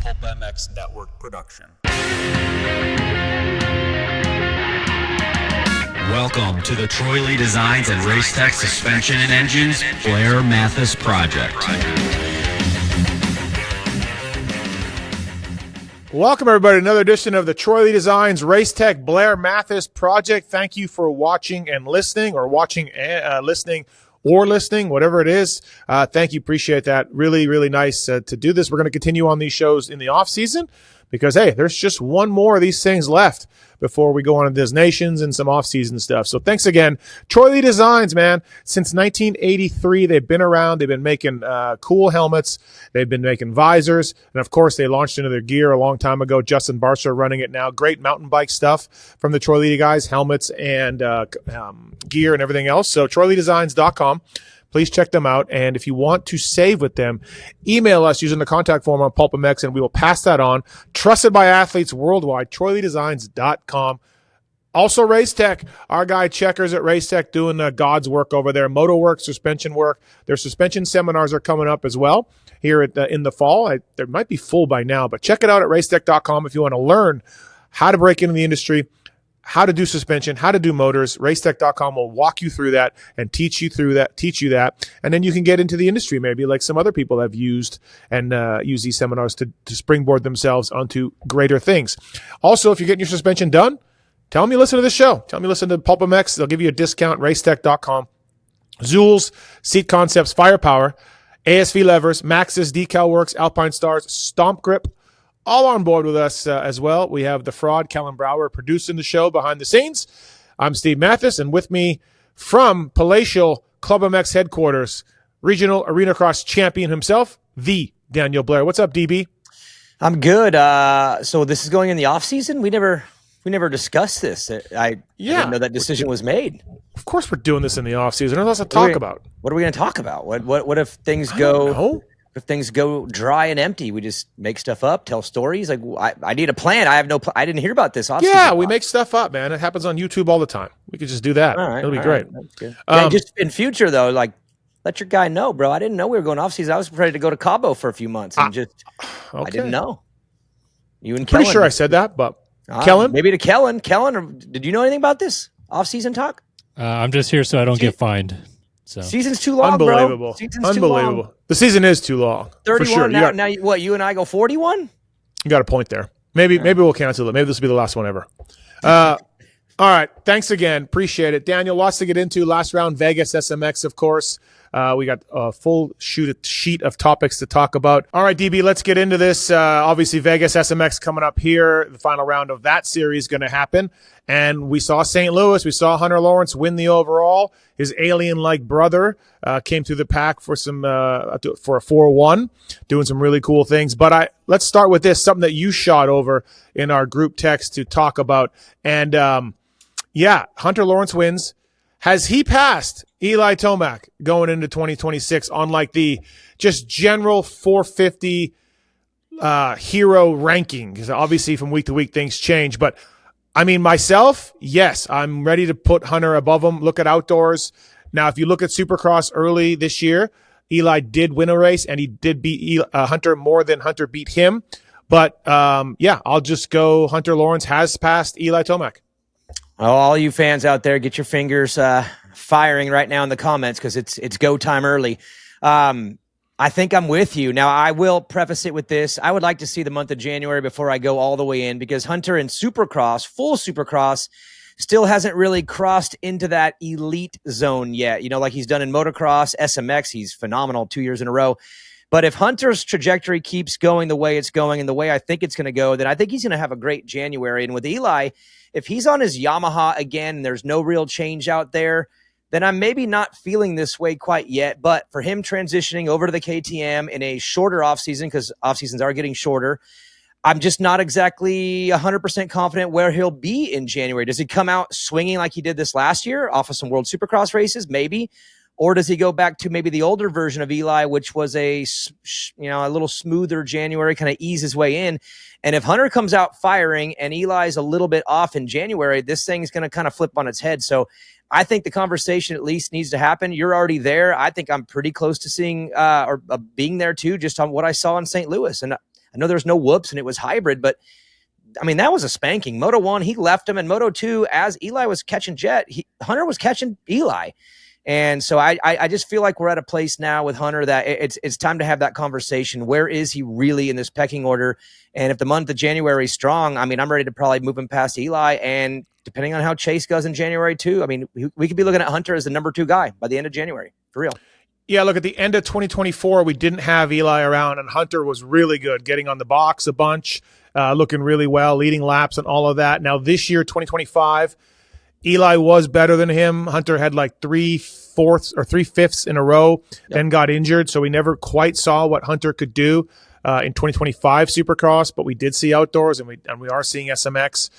Pulp MX Network production. Welcome to the Troy Lee Designs and Racetech Suspension and Engines Blair Matthes Project. Welcome, everybody, to another edition of the Troy Lee Designs Racetech Blair Matthes Project. Thank you for watching and listening, or listening, whatever it is. Thank you. Appreciate that. Really, really nice to do this. We're going to continue on these shows in the off season because, hey, there's just one more of these things left before we go on to Nations and some off-season stuff. So thanks again. Troy Lee Designs, man. Since 1983, they've been around. They've been making cool helmets. They've been making visors. And, of course, they launched into their gear a long time ago. Justin Barcer running it now. Great mountain bike stuff from the Troy Lee guys, helmets and gear and everything else. So TroyLeeDesigns.com. Please check them out. And if you want to save with them, email us using the contact form on Pulp MX, and we will pass that on. Trusted by athletes worldwide, TroyLeeDesigns.com. Also, Racetech, our guy Checkers at Racetech doing God's work over there. Moto work, suspension work. Their suspension seminars are coming up as well here in the fall. They might be full by now, but check it out at Racetech.com if you want to learn how to break into the industry, how to do suspension, how to do motors. Racetech.com will walk you through that and teach you that. And then you can get into the industry maybe like some other people have used and use these seminars to springboard themselves onto greater things. Also, if you're getting your suspension done, tell them you listen to this show. Tell them you listen to Pulp MX. They'll give you a discount. Racetech.com. Zools, Seat Concepts, Firepower, ASV Levers, Maxxis, Decal Works, Alpine Stars, Stomp Grip, all on board with us as well. We have the fraud, Kellen Brower, producing the show behind the scenes. I'm Steve Matthes, and with me from palatial Club MX headquarters, regional arena cross champion himself, the Daniel Blair. What's up, DB? I'm good. So this is going in the off season. We never discussed this. I didn't know that decision was made. Of course, we're doing this in the off season. There's lots to talk about. What are we going to talk about? What if things go? If things go dry and empty, we just make stuff up, tell stories. Like I need a plan. I have no. I didn't hear about this. Yeah, we make stuff up, man. It happens on YouTube all the time. We could just do that. All right, it'll be great. Right. That's good. Just in future though, like let your guy know, bro. I didn't know we were going off season. I was ready to go to Cabo for a few months, and okay. I didn't know. You and Pretty Kellen. sure I said that, but Kellen, maybe to Kellen. Kellen, did you know anything about this off season talk? I'm just here so I don't get fined. So season's too long, unbelievable. Bro. Season's unbelievable. Too long. The season is too long. 31 for sure. now. What? You and I go 41. You got a point there. Maybe we'll cancel it. Maybe this will be the last one ever. All right. Thanks again. Appreciate it, Daniel. Lots to get into. Last round, Vegas SMX, of course. We got a full sheet of topics to talk about. All right, DB, let's get into this. Obviously, Vegas SMX coming up here. The final round of that series is going to happen. And we saw St. Louis. We saw Hunter Lawrence win the overall. His alien-like brother came through the pack for a 4-1, doing some really cool things. But let's start with this, something that you shot over in our group text to talk about. And, Hunter Lawrence wins. Has he passed Eli Tomac going into 2026 on like the just general 450 hero ranking? Because obviously from week to week things change. But I mean, myself, yes, I'm ready to put Hunter above him. Look at outdoors. Now, if you look at Supercross early this year, Eli did win a race and he did beat Hunter more than Hunter beat him. But I'll just go Hunter Lawrence has passed Eli Tomac. Oh, all you fans out there, get your fingers firing right now in the comments because it's go time early. I think I'm with you. Now, I will preface it with this. I would like to see the month of January before I go all the way in because Hunter in Supercross, full Supercross, still hasn't really crossed into that elite zone yet. You know, like he's done in motocross, SMX, he's phenomenal 2 years in a row. But if Hunter's trajectory keeps going the way it's going and the way I think it's going to go, then I think he's going to have a great January. And with Eli, if he's on his Yamaha again, and there's no real change out there, then I'm maybe not feeling this way quite yet. But for him transitioning over to the KTM in a shorter offseason, because offseasons are getting shorter, I'm just not exactly 100% confident where he'll be in January. Does he come out swinging like he did this last year off of some World Supercross races? Maybe. Or does he go back to maybe the older version of Eli, which was a little smoother January, kind of ease his way in? And if Hunter comes out firing and Eli's a little bit off in January, this thing's going to kind of flip on its head. So I think the conversation at least needs to happen. You're already there. I think I'm pretty close to seeing or being there too, just on what I saw in St. Louis. And I know there's no whoops and it was hybrid, but I mean, that was a spanking. Moto 1, he left him, and Moto 2, as Eli was catching Jett, Hunter was catching Eli. And so I just feel like we're at a place now with Hunter that it's time to have that conversation. Where is he really in this pecking order? And if the month of January is strong, I mean, I'm ready to probably move him past Eli. And depending on how Chase goes in January too, I mean, we could be looking at Hunter as the number 2 guy by the end of January, for real. Yeah, look, at the end of 2024, we didn't have Eli around, and Hunter was really good, getting on the box a bunch, looking really well, leading laps and all of that. Now, this year, 2025, Eli was better than him. Hunter had like 3/4 or 3/5 in a row, then got injured, so we never quite saw what Hunter could do in 2025 Supercross, but we did see outdoors, and we are seeing SMX.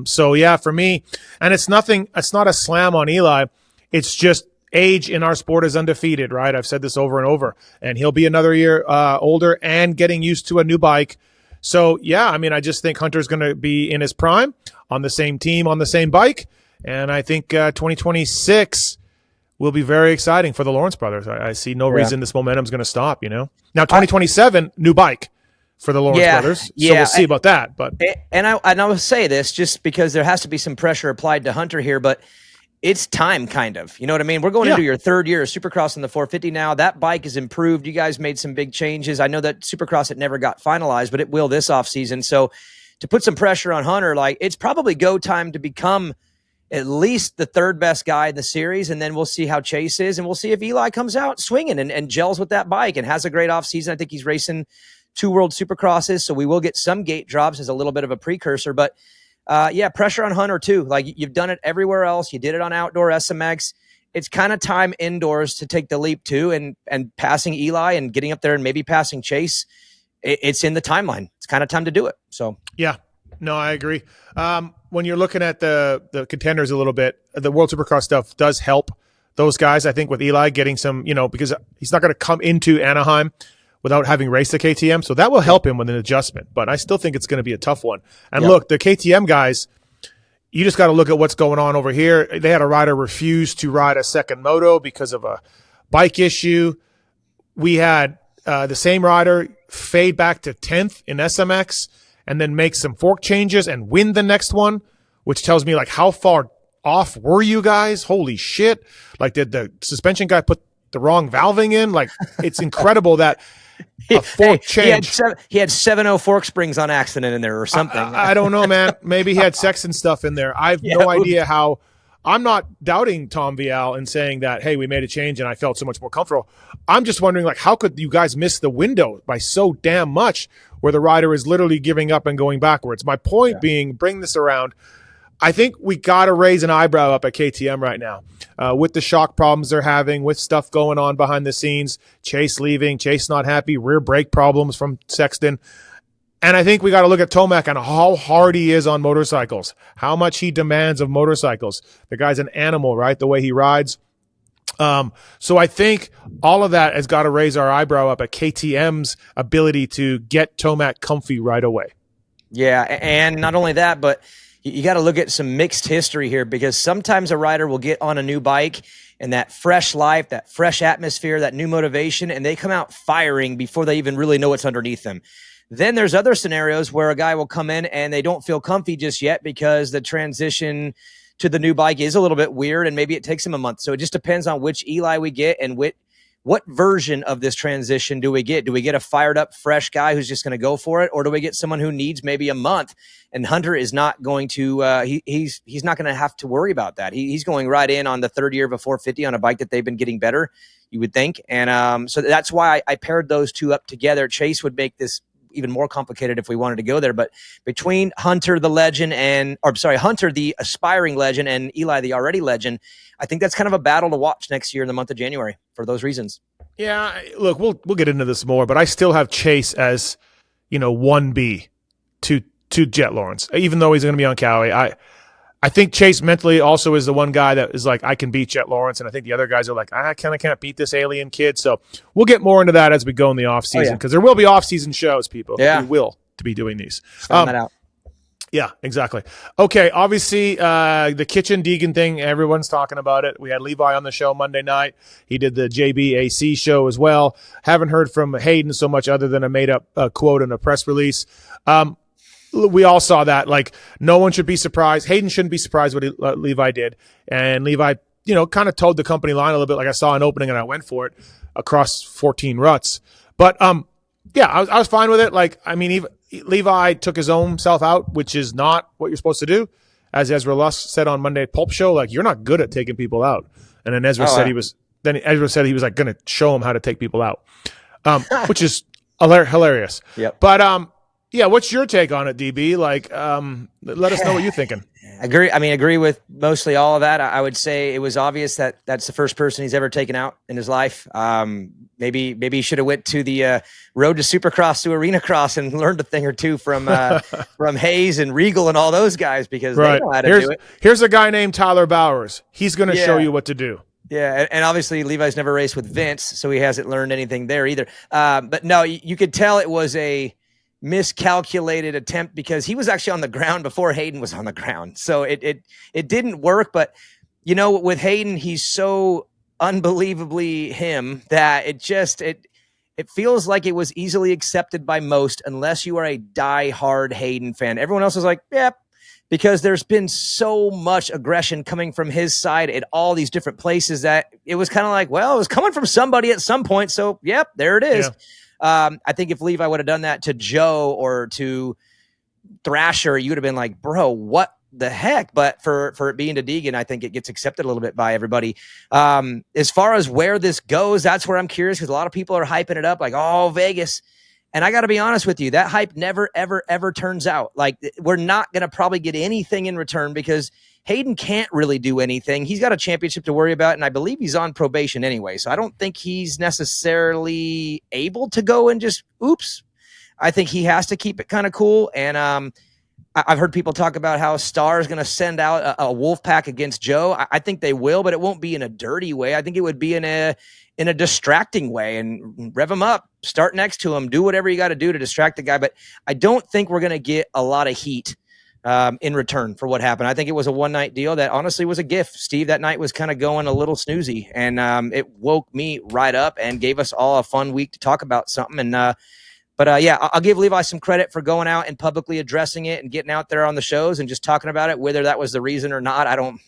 So, yeah, for me, and it's not a slam on Eli. It's just age in our sport is undefeated, right? I've said this over and over, and he'll be another year older and getting used to a new bike. So, yeah, I mean, I just think Hunter's going to be in his prime on the same team, on the same bike, and I think 2026 will be very exciting for the Lawrence brothers. I see no reason this momentum's going to stop, Now, 2027, new bike for the Lawrence brothers, so we'll see about that. But I will say this just because there has to be some pressure applied to Hunter here, but it's time, kind of. You know what I mean? We're going into your 3rd year of Supercross in the 450 now. That bike is improved. You guys made some big changes. I know that Supercross, it never got finalized, but it will this offseason. So to put some pressure on Hunter, like, it's probably go time to become at least the 3rd best guy in the series, and then we'll see how Chase is, and we'll see if Eli comes out swinging and gels with that bike and has a great offseason. I think he's racing 2 World Supercrosses, so we will get some gate drops as a little bit of a precursor, but pressure on Hunter too. Like, you've done it everywhere else. You did it on outdoor SMX. It's kind of time indoors to take the leap too, and passing Eli and getting up there and maybe passing Chase. It's in the timeline. It's kind of time to do it. So yeah, no, I agree. When you're looking at the contenders a little bit, the World Supercross stuff does help those guys. I think with Eli getting some, because he's not going to come into Anaheim without having raced the KTM. So that will help him with an adjustment, but I still think it's going to be a tough one. And look, the KTM guys, you just got to look at what's going on over here. They had a rider refuse to ride a second moto because of a bike issue. We had the same rider fade back to 10th in SMX and then make some fork changes and win the next one, which tells me, like, how far off were you guys? Holy shit. Like, did the suspension guy put the wrong valving in? Like, it's incredible that a fork change. He had 7.0 fork springs on accident in there or something. I don't know, man. Maybe he had sex and stuff in there. I have no idea how. I'm not doubting Tom Vial and saying that, hey, we made a change and I felt so much more comfortable. I'm just wondering, like, how could you guys miss the window by so damn much where the rider is literally giving up and going backwards? My point being, bring this around. I think we got to raise an eyebrow up at KTM right now with the shock problems they're having, with stuff going on behind the scenes, Chase leaving, Chase not happy, rear brake problems from Sexton. And I think we got to look at Tomac and how hard he is on motorcycles, how much he demands of motorcycles. The guy's an animal, right? The way he rides. So I think all of that has got to raise our eyebrow up at KTM's ability to get Tomac comfy right away. Yeah, and not only that, but you got to look at some mixed history here, because sometimes a rider will get on a new bike and that fresh life, that fresh atmosphere, that new motivation, and they come out firing before they even really know what's underneath them. Then there's other scenarios where a guy will come in and they don't feel comfy just yet because the transition to the new bike is a little bit weird and maybe it takes him a month. So it just depends on which Eli we get and what version of this transition do we get? Do we get a fired up, fresh guy who's just going to go for it? Or do we get someone who needs maybe a month? And Hunter is not going to, he's not going to have to worry about that. He's going right in on the 3rd year of a 450 on a bike that they've been getting better, you would think. And so that's why I paired those two up together. Chase would make this even more complicated if we wanted to go there. But between Hunter, the legend, Hunter, the aspiring legend, and Eli, the already legend, I think that's kind of a battle to watch next year in the month of January for those reasons. Yeah, look, we'll get into this more, but I still have Chase as, 1B to Jett Lawrence, even though he's going to be on Cowie. I think Chase mentally also is the one guy that is like, I can beat Jett Lawrence, and I think the other guys are like, I can't beat this alien kid. So we'll get more into that as we go in the off season, because there will be off season shows, people. Yeah, we will to be doing these. Find that out. Yeah, exactly. Okay, obviously, the kitchen Deegan thing, everyone's talking about it. We had Levi on the show Monday night. He did the JBAC show as well. Haven't heard from Hayden so much other than a made-up quote in a press release. We all saw that. Like, no one should be surprised. Hayden shouldn't be surprised what Levi did. And Levi, kind of towed the company line a little bit. Like, I saw an opening and I went for it across 14 ruts. But, yeah, I was fine with it. Like, I mean, even Levi took his own self out, which is not what you're supposed to do. As Ezra Lusk said on Monday at Pulp Show, like, you're not good at taking people out. And then Ezra said he was like going to show him how to take people out, which is hilarious. Yep. But yeah, what's your take on it, DB? Like, let us know what you're thinking. Agree with mostly all of that. I would say it was obvious that that's the first person he's ever taken out in his life. Maybe he should have went to the road to Supercross to Arena Cross and learned a thing or two from Hayes and Regal and all those guys, because they know how to do it. Here's a guy named Tyler Bowers. He's going to show you what to do. Yeah, and obviously Levi's never raced with Vince, so he hasn't learned anything there either. But no, you could tell it was a miscalculated attempt because he was actually on the ground before Hayden was on the ground. So it didn't work. But, with Hayden, he's so unbelievably him that it feels like it was easily accepted by most, unless you are a diehard Hayden fan. Everyone else was like, yep, because there's been so much aggression coming from his side at all these different places that it was kind of like, well, it was coming from somebody at some point. So, yep, there it is. Yeah. I think if Levi would have done that to Joe or to Thrasher, you would have been like, bro, what the heck? But for it being to Deegan, I think it gets accepted a little bit by everybody. As far as where this goes, that's where I'm curious, because a lot of people are hyping it up like, oh, Vegas. And I got to be honest with you, that hype never, ever, ever turns out. Like, we're not going to probably get anything in return because Hayden can't really do anything. He's got a championship to worry about, and I believe he's on probation anyway. So I don't think he's necessarily able to go and just, oops. I think he has to keep it kind of cool. And I've heard people talk about how Star is going to send out a wolf pack against Joe. I think they will, but it won't be in a dirty way. I think it would be in a distracting way, and rev him up, start next to him, do whatever you got to do to distract the guy. But I don't think we're going to get a lot of heat in return for what happened. I think it was a one-night deal that honestly was a gift. Steve, that night was kind of going a little snoozy, and it woke me right up and gave us all a fun week to talk about something. And But yeah, I'll give Levi some credit for going out and publicly addressing it and getting out there on the shows and just talking about it, whether that was the reason or not. I don't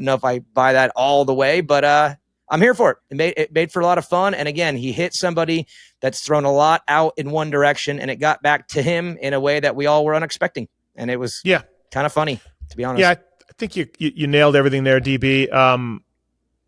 know if I buy that all the way, but I'm here for it. It made for a lot of fun. And again, he hit somebody that's thrown a lot out in one direction, and it got back to him in a way that we all were unexpecting. And it was kind of funny, to be honest. Yeah, I think you nailed everything there, DB.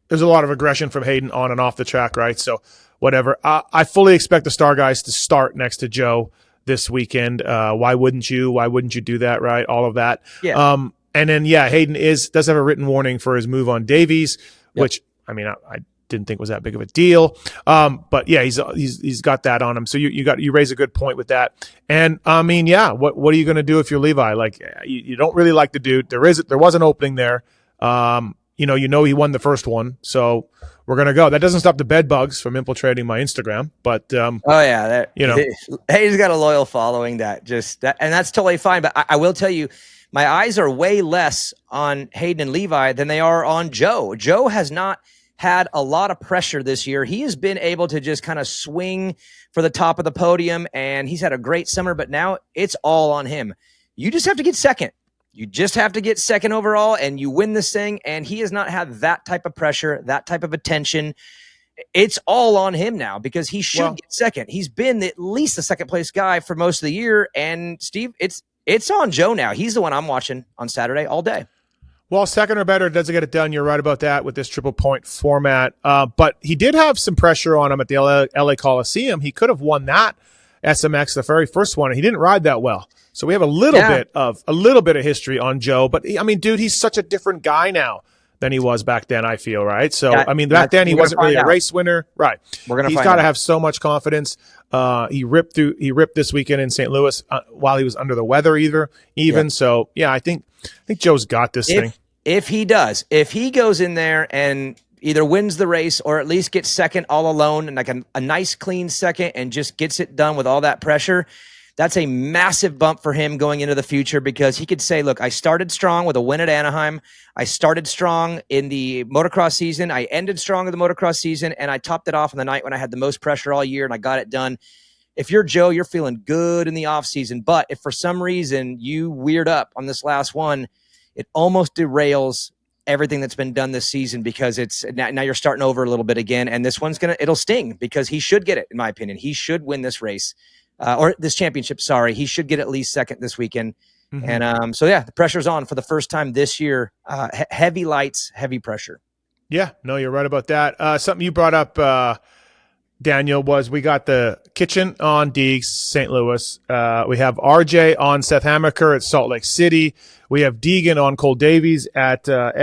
There's a lot of aggression from Hayden on and off the track, right? So whatever. I fully expect the Star guys to start next to Joe this weekend. Why wouldn't you? Why wouldn't you do that, right? All of that. Yeah. And then, Hayden does have a written warning for his move on Davies, which, I mean, I didn't think was that big of a deal. But yeah, he's got that on him. So you raise a good point with that. And I mean, what are you going to do if you're Levi? Like, you don't really like the dude. There was an opening there. He won the first one, so we're going to go. That doesn't stop the bed bugs from infiltrating my Instagram, but Hayden's got a loyal following and that's totally fine. But I will tell you, my eyes are way less on Hayden and Levi than they are on Joe. Joe has not had a lot of pressure this year. He has been able to just kind of swing for the top of the podium, and he's had a great summer, but now it's all on him. You just have to get second. You just have to get second overall, and you win this thing, and he has not had that type of pressure, that type of attention. It's all on him now because he should get second. He's been at least the second-place guy for most of the year, and, Steve, it's on Joe now. He's the one I'm watching on Saturday all day. Well, second or better doesn't get it done. You're right about that with this triple point format. But he did have some pressure on him at the LA Coliseum. He could have won that SMX, the very first one, and he didn't ride that well. So we have a little bit of history on Joe. But I mean, dude, he's such a different guy now than he was back then, I feel, right? So I mean, back then he wasn't really a race winner, right? He's got to have so much confidence. He ripped this weekend in St. Louis while he was under the weather even. So yeah, I think Joe's got this thing. If he goes in there and either wins the race or at least gets second all alone and like a nice clean second and just gets it done with all that pressure, That's a massive bump for him going into the future because he could say, look, I started strong with a win at Anaheim. I started strong in the motocross season. I ended strong in the motocross season, and I topped it off on the night when I had the most pressure all year, and I got it done. If you're Joe, you're feeling good in the offseason. But if for some reason you weird up on this last one, it almost derails everything that's been done this season because it's now you're starting over a little bit again. And this one's it'll sting because he should get it, in my opinion. He should win this race or this championship. Sorry. He should get at least second this weekend. Mm-hmm. And so, yeah, the pressure's on for the first time this year. Heavy lights, heavy pressure. Yeah, no, you're right about that. Something you brought up, Daniel, was we got the kitchen on Deegs, St. Louis. We have RJ on Seth Hamaker at Salt Lake City. We have Deegan on Cole Davies at Denver.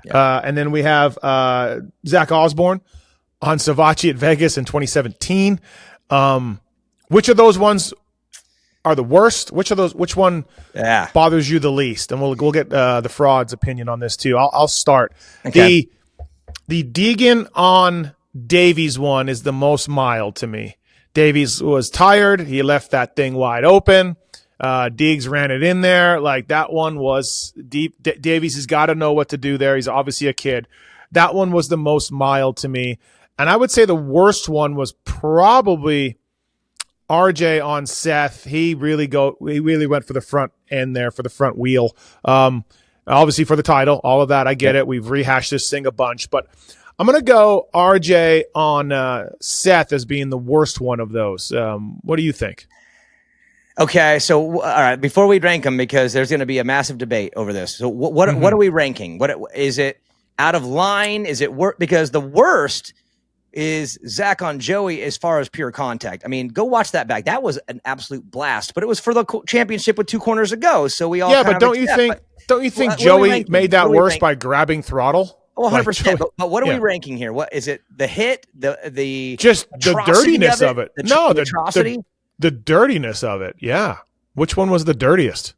Yeah. And then we have Zach Osborne on Savachi at Vegas in 2017. Which of those ones are the worst? Which one bothers you the least? And we'll get the fraud's opinion on this too. I'll start. Okay. The Deegan on Davies one is the most mild to me. Davies was tired. He left that thing wide open. Deegs ran it in there. Like, that one was deep. Davies has got to know what to do there. He's obviously a kid. That one was the most mild to me. And I would say the worst one was probably RJ on Seth. He really went for the front end there, for the front wheel. Obviously for the title, all of that, I get it. We've rehashed this thing a bunch, but I'm going to go RJ on Seth as being the worst one of those. What do you think? Okay, so all right, before we rank them, because there's going to be a massive debate over this. So what are we ranking? What is it out of line? Is it because the worst is Zach on Joey as far as pure contact. I mean, go watch that back. That was an absolute blast, but it was for the championship with 2 corners ago. So we all but don't you think Joey made that worse by grabbing throttle? Oh, 100%. But what are we ranking here? What is it? The hit, the just the dirtiness of it. The atrocity, the dirtiness of it. Yeah. Which one was the dirtiest?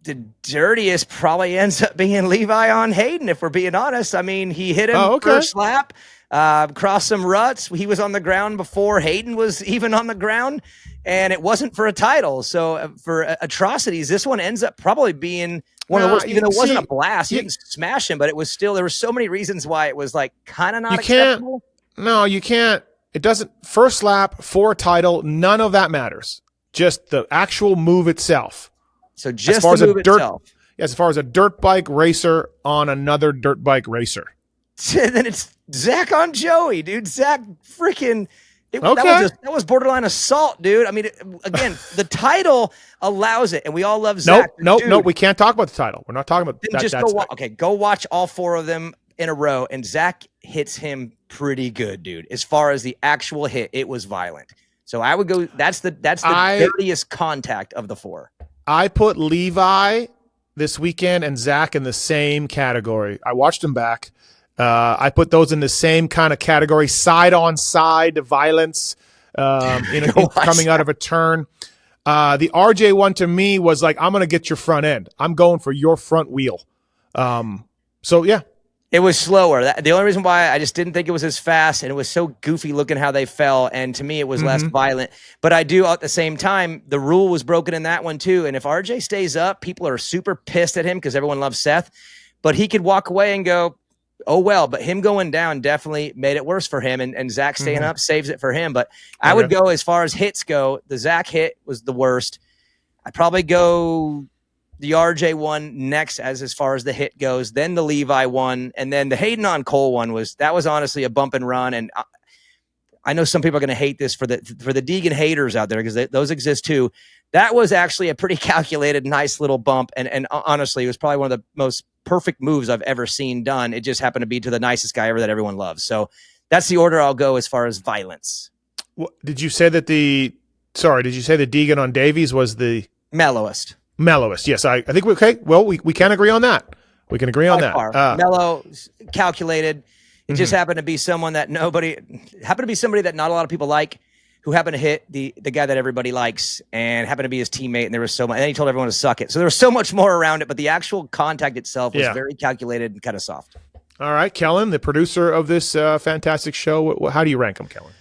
The dirtiest probably ends up being Levi on Hayden, if we're being honest. I mean, he hit him first lap. Crossed some ruts. He was on the ground before Hayden was even on the ground, and it wasn't for a title. So for atrocities, this one ends up probably being one of the worst. Even though it wasn't a blast, you didn't smash him, but it was still, there were so many reasons why it was like kind of not acceptable. No, you can't. It doesn't. First lap for a title, none of that matters. Just the actual move itself. So just the move itself. As far as a dirt bike racer on another dirt bike racer. And then it's Zach on Joey, dude. Zach freaking that was borderline assault, dude. I mean, again, the title allows it, and we all love Zach. Nope. We can't talk about the title. We're not talking about that. Just go watch all 4 of them in a row, and Zach hits him pretty good, dude. As far as the actual hit, it was violent. So I would go. That's the dirtiest contact of the 4. I put Levi this weekend and Zach in the same category. I watched them back. I put those in the same kind of category, side on side violence, coming out of a turn. The RJ one to me was like, I'm going to get your front end. I'm going for your front wheel. So yeah. It was slower. The only reason why I just didn't think it was as fast, and it was so goofy looking how they fell. And to me, it was less violent, but I do at the same time, the rule was broken in that one too. And if RJ stays up, people are super pissed at him because everyone loves Seth, but he could walk away and go, oh, well, but him going down definitely made it worse for him, and Zach staying up saves it for him. But I would go, as far as hits go, the Zach hit was the worst. I'd probably go the RJ one next as far as the hit goes, then the Levi one, and then the Hayden on Cole one was honestly a bump and run. And I know some people are going to hate this for the Deegan haters out there, because those exist too. That was actually a pretty calculated, nice little bump. And honestly, it was probably one of the most perfect moves I've ever seen done. It just happened to be to the nicest guy ever that everyone loves. So that's the order I'll go as far as violence. Did you say that the Deegan on Davies was the mellowest? Mellowest. Yes. I think we can agree on that. We can agree on that. Mellow, calculated. It just happened to be somebody that not a lot of people like, who happened to hit the guy that everybody likes, and happened to be his teammate. And there was so much, and then he told everyone to suck it. So there was so much more around it, but the actual contact itself was very calculated and kind of soft. All right, Kellen, the producer of this fantastic show. How do you rank him, Kellen?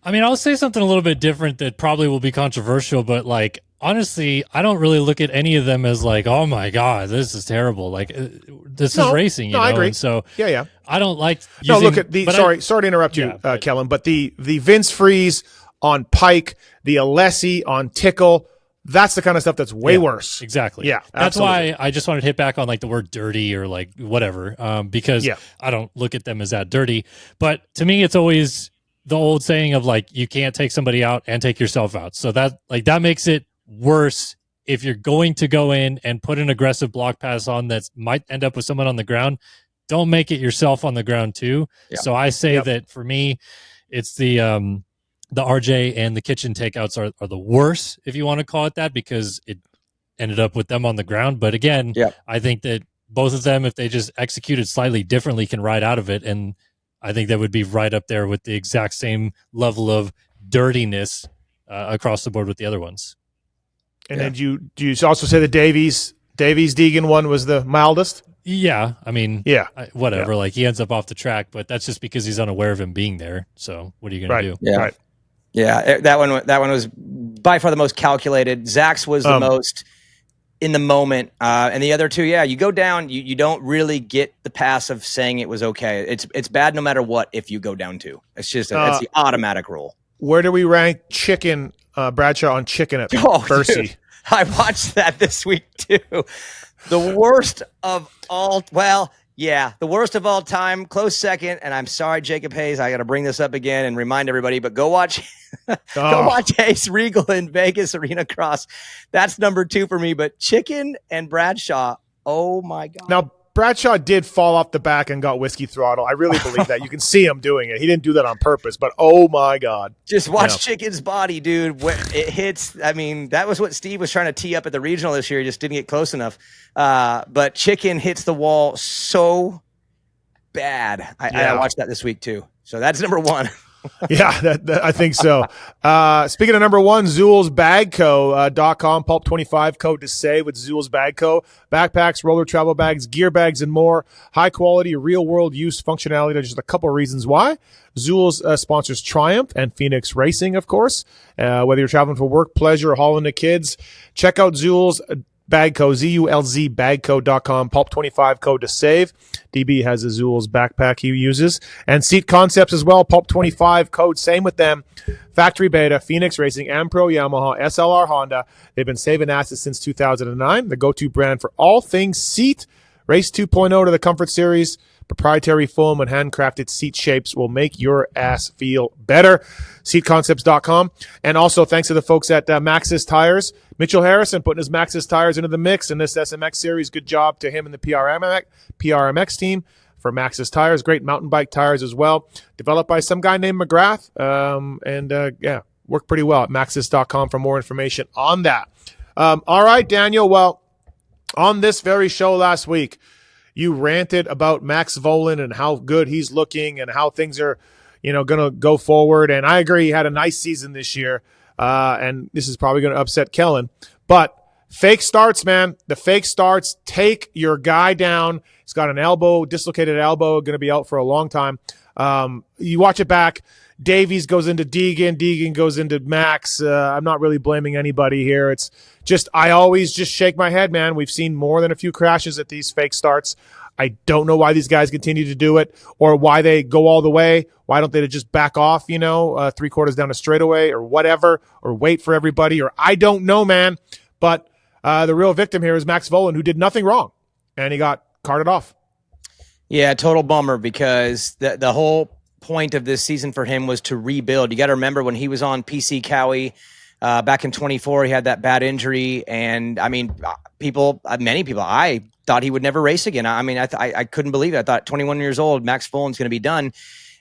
I mean, I'll say something a little bit different that probably will be controversial, but like, honestly, I don't really look at any of them as like, oh my God, this is terrible. Like, this is racing, you know? I agree. And so Yeah. I don't like using, look at the, sorry to interrupt you, Kellen, but the Vince Freeze on Pike, the Alessi on Tickle, that's the kind of stuff that's way worse. Exactly. Yeah. That's absolutely. why I just wanted to hit back on like the word dirty or like whatever, because I don't look at them as that dirty. But to me, it's always the old saying of like, you can't take somebody out and take yourself out. So that makes it worse if you're going to go in and put an aggressive block pass on that might end up with someone on the ground. Don't make it yourself on the ground too. Yeah. So I say that for me, it's the RJ and the kitchen takeouts are the worst, if you want to call it that, because it ended up with them on the ground. But again, I think that both of them, if they just executed slightly differently, can ride out of it. And I think that would be right up there with the exact same level of dirtiness across the board with the other ones. And then do you also say the Davies Deegan one was the mildest? Yeah, I mean, whatever. Like he ends up off the track, but that's just because he's unaware of him being there. So what are you going to do? Yeah, right. Yeah. That one was by far the most calculated. Zach's was the most in the moment, and the other two, you go down, you don't really get the pass of saying it was okay. It's bad no matter what if you go down two. It's just it's the automatic rule. Where do we rank Chicken Bradshaw on Chicken at Bercy? Dude, I watched that this week too. The worst of all. Well, yeah, the worst of all time. Close second, and I'm sorry, Jacob Hayes. I got to bring this up again and remind everybody. But go watch, go watch Ace Regal in Vegas Arena Cross. That's number 2 for me. But Chicken and Bradshaw. Oh my God! Now Bradshaw did fall off the back and got whiskey throttle. I really believe that. You can see him doing it. He didn't do that on purpose, but oh my God! Just watch Chicken's body, dude. When it hits. I mean, that was what Steve was trying to tee up at the regional this year. He just didn't get close enough. But Chicken hits the wall so bad. I watched that this week too. So that's number 1. Yeah, I think so. Speaking of number 1, ZoolsBagCo.com, Pulp25 code to save with Zool's Bag Co. Backpacks, roller travel bags, gear bags, and more. High quality, real world use functionality. There's just a couple of reasons why. Zool's sponsors Triumph and Phoenix Racing, of course. Whether you're traveling for work, pleasure, or hauling the kids, check out Zool's Bagco, ZULZBagco.com, Pulp25 code to save. DB has a Zool's backpack he uses. And Seat Concepts as well, Pulp25 code, same with them. Factory Beta, Phoenix Racing, Ampro, Yamaha, SLR Honda. They've been saving assets since 2009. The go-to brand for all things seat. Race 2.0 to the Comfort Series. Proprietary foam and handcrafted seat shapes will make your ass feel better. Seatconcepts.com. And also thanks to the folks at Maxxis Tires. Mitchell Harrison putting his Maxxis Tires into the mix in this SMX series. Good job to him and the PRMX team for Maxxis Tires. Great mountain bike tires as well. Developed by some guy named McGrath. Worked pretty well at Maxxis.com for more information on that. All right, Daniel. Well, on this very show last week, you ranted about Max Vohland and how good he's looking and how things are, going to go forward. And I agree, he had a nice season this year. And this is probably going to upset Kellen. But fake starts, man. The fake starts. Take your guy down. He's got an dislocated elbow, going to be out for a long time. You watch it back. Davies goes into Deegan. Deegan goes into Max. I'm not really blaming anybody here. It's just, I always just shake my head, man. We've seen more than a few crashes at these fake starts. I don't know why these guys continue to do it or why they go all the way. Why don't they just back off, 3/4 down a straightaway or whatever, or wait for everybody, or I don't know, man. But the real victim here is Max Vohland, who did nothing wrong, and he got carted off. Yeah, total bummer, because the whole point of this season for him was to rebuild. You got to remember when he was on PC Cowie back in 24, he had that bad injury, and I mean, many people, I thought he would never race again. I mean, I couldn't believe it. I thought 21 years old, Max Vohland's going to be done.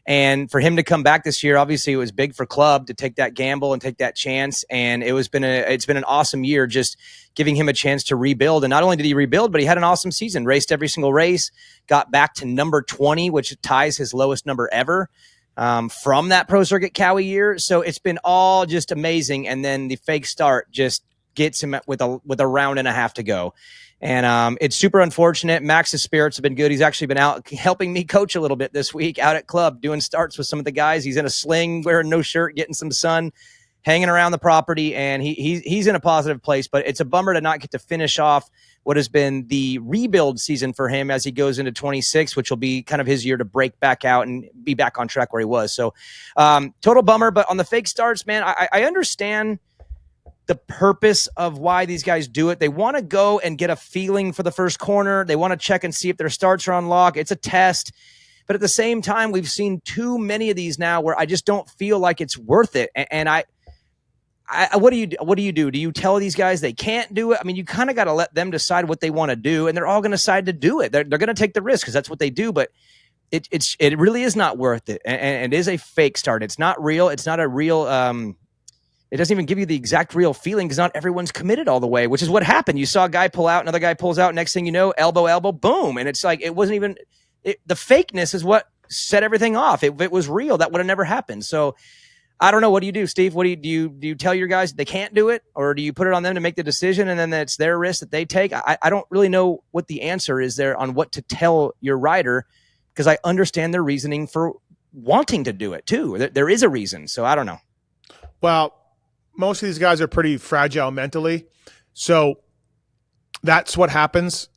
And for him to come back this year, obviously it was big for Club to take that gamble and take that chance. And it's been an awesome year, just giving him a chance to rebuild. And not only did he rebuild, but he had an awesome season, raced every single race, got back to number 20, which ties his lowest number ever from that Pro Circuit Cowie year. So it's been all just amazing. And then the fake start just gets him with a round and a half to go. And it's super unfortunate. Max's spirits have been good. He's actually been out helping me coach a little bit this week out at club, doing starts with some of the guys. He's in a sling, wearing no shirt, getting some sun, hanging around the property, and he's in a positive place. But it's a bummer to not get to finish off what has been the rebuild season for him as he goes into 26, which will be kind of his year to break back out and be back on track where he was. So total bummer. But on the fake starts, man, I understand the purpose of why these guys do it. They want to go and get a feeling for the first corner. They want to check and see if their starts are on lock. It's a test. But at the same time, we've seen too many of these now where I just don't feel like it's worth it. And what do you do? Do you tell these guys they can't do it? I mean, you kind of got to let them decide what they want to do, and they're all going to decide to do it. They're going to take the risk because that's what they do. But it really is not worth it. And it is a fake start. It's not real. It's not a real, it doesn't even give you the exact real feeling because not everyone's committed all the way, which is what happened. You saw a guy pull out, another guy pulls out. Next thing you know, elbow, boom. And it's like, it wasn't even the fakeness is what set everything off. If it was real, that would have never happened. So I don't know. What do you do, Steve? What do you tell your guys they can't do it, or do you put it on them to make the decision and then it's their risk that they take? I don't really know what the answer is there on what to tell your rider, because I understand their reasoning for wanting to do it too. There is a reason. So I don't know. Well, most of these guys are pretty fragile mentally. So that's what happens.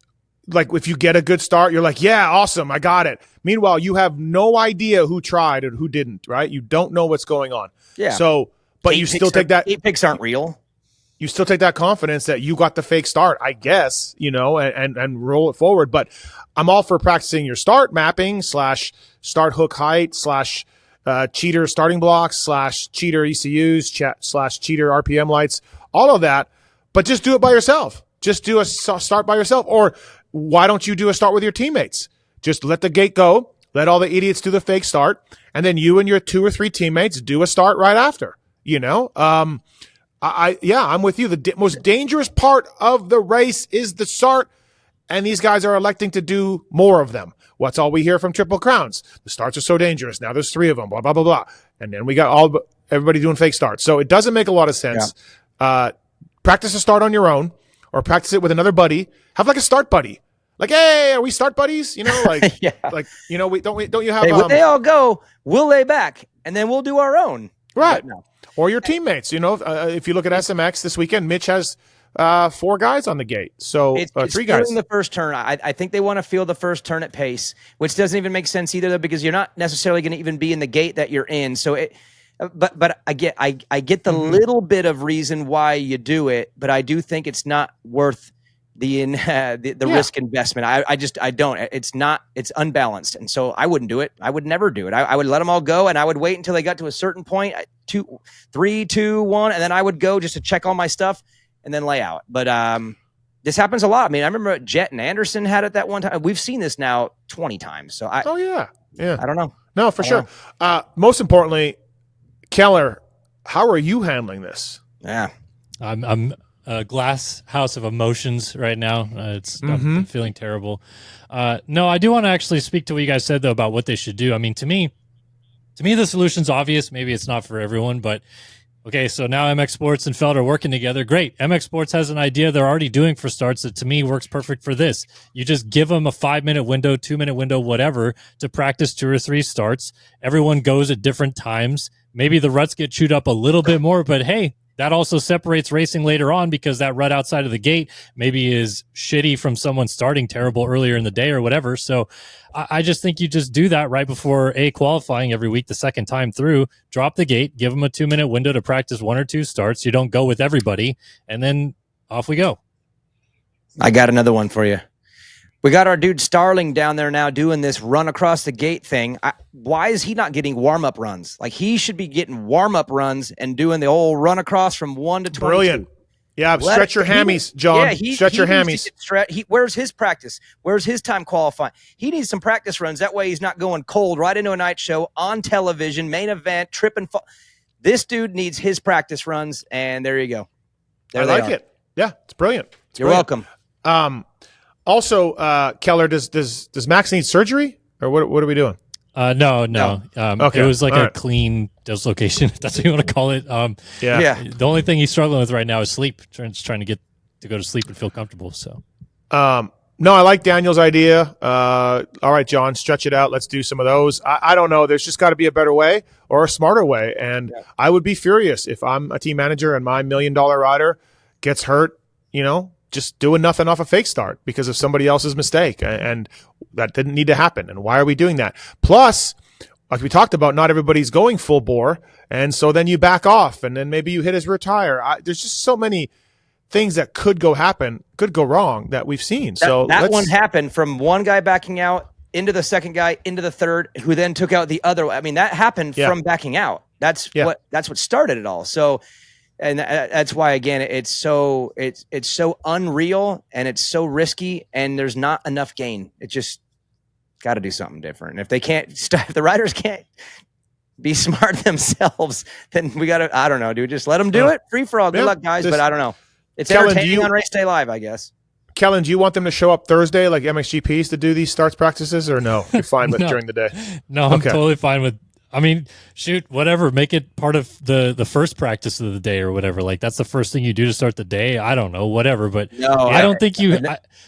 Like if you get a good start, you're like, yeah, awesome, I got it. Meanwhile, you have no idea who tried and who didn't, right? You don't know what's going on. Yeah. So, but you still take that. 8 picks aren't real. You still take that confidence that you got the fake start, I guess, and roll it forward. But I'm all for practicing your start mapping / start hook height / cheater starting blocks / cheater ECUs / cheater RPM lights, all of that. But just do it by yourself. Just do a start by yourself. Or why don't you do a start with your teammates? Just let the gate go. Let all the idiots do the fake start. And then you and your 2 or 3 teammates do a start right after, I'm with you. The most dangerous part of the race is the start. And these guys are electing to do more of them. What's all we hear from Triple Crowns? The starts are so dangerous. Now there's 3 of them, blah, blah, blah, blah. And then we got everybody doing fake starts. So it doesn't make a lot of sense. Yeah. Practice a start on your own, or practice it with another buddy. Have like a start buddy. Like, hey, are we start buddies? Yeah. Don't you have? Hey, when they all go, we'll lay back and then we'll do our own. Right. No. Or your teammates. If you look at SMX this weekend, Mitch has 4 guys on the gate. So it's 3 guys. The first turn. I think they want to feel the first turn at pace, which doesn't even make sense either, though, because you're not necessarily going to even be in the gate that you're in. So but I get the little bit of reason why you do it, but I do think it's not worth the risk investment. I don't. It's unbalanced, and so I wouldn't do it. I would never do it. I would let them all go, and I would wait until they got to a certain point, 2, 3, 2, 1, and then I would go just to check all my stuff and then lay out. But this happens a lot. I mean, I remember Jett and Anderson had it that one time. We've seen this now 20 times. So I don't know. No, for sure. Most importantly, Keller, how are you handling this? Yeah, I'm a glass house of emotions right now. I'm feeling terrible. No, I do want to actually speak to what you guys said though about what they should do. I mean, to me, the solution's obvious. Maybe it's not for everyone, but okay. So now MX Sports and Feld are working together. Great. MX Sports has an idea they're already doing for starts that to me works perfect for this. You just give them a 5-minute window, 2-minute window, whatever, to practice 2 or 3 starts. Everyone goes at different times. Maybe the ruts get chewed up a little bit more, but hey, that also separates racing later on because that rut outside of the gate maybe is shitty from someone starting terrible earlier in the day or whatever. So I just think you just do that right before qualifying every week, the second time through, drop the gate, give them a 2-minute window to practice 1 or 2 starts. You don't go with everybody, and then off we go. I got another one for you. We got our dude Starling down there now doing this run across the gate thing. Why is he not getting warm-up runs? Like, he should be getting warm-up runs and doing the old run across from 1 to 22. Brilliant. Yeah, stretch your hammies, John. Stretch your hammies. Where's his practice? Where's his time qualifying? He needs some practice runs. That way he's not going cold right into a night show, on television, main event, trip and fall. This dude needs his practice runs, and there you go. I like it. Yeah, it's brilliant. You're welcome. Also, Keller, does Max need surgery, or what are we doing? No. Okay. It was like All a right. clean dislocation, if that's what you want to call it. Yeah. The only thing he's struggling with right now is sleep. Trying to get to go to sleep and feel comfortable. So, No, I like Daniel's idea. All right, John, stretch it out. Let's do some of those. I don't know. There's just got to be a better way or a smarter way. And I would be furious if I'm a team manager and my $1 million rider gets hurt, just doing nothing off a fake start because of somebody else's mistake. And that didn't need to happen. And why are we doing that? Plus, like we talked about, not everybody's going full bore. And so then you back off and then maybe you hit his rear tire. There's just so many things that could go wrong that we've seen. That one happened from one guy backing out into the second guy, into the third, who then took out the other. I mean, that happened from backing out. That's what started it all. So, and that's why, again, it's so unreal and it's so risky and there's not enough gain. It just got to do something different. And if they can't, if the riders can't be smart themselves, then we got to, I don't know, dude, just let them do it. Free for all. Good luck, guys. But I don't know. It's Kellen, entertaining on race day live, I guess. Kellen, do you want them to show up Thursday like MXGPs to do these starts practices or no? You're fine with during the day? No, I'm totally fine with, I mean, shoot, whatever. Make it part of the first practice of the day or whatever. Like that's the first thing you do to start the day. I don't know, whatever. But I don't think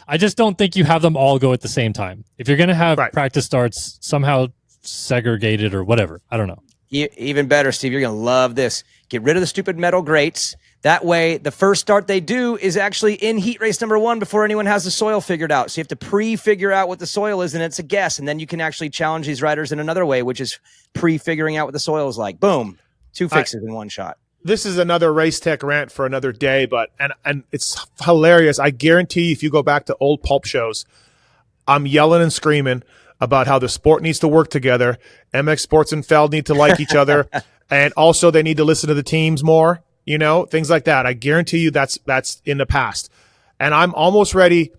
I just don't think you have them all go at the same time. If you're going to have practice starts somehow segregated or whatever, I don't know. Even better, Steve, you're going to love this. Get rid of the stupid metal grates. That way, the first start they do is actually in heat race number 1 before anyone has the soil figured out. So you have to pre-figure out what the soil is, and it's a guess. And then you can actually challenge these riders in another way, which is pre-figuring out what the soil is like. Boom. 2 fixes in one shot. This is another race tech rant for another day, but and it's hilarious. I guarantee if you go back to old pulp shows, I'm yelling and screaming about how the sport needs to work together. MX Sports and Feld need to like each other, and also they need to listen to the teams more. Things like that. I guarantee you that's in the past. And I'm almost ready.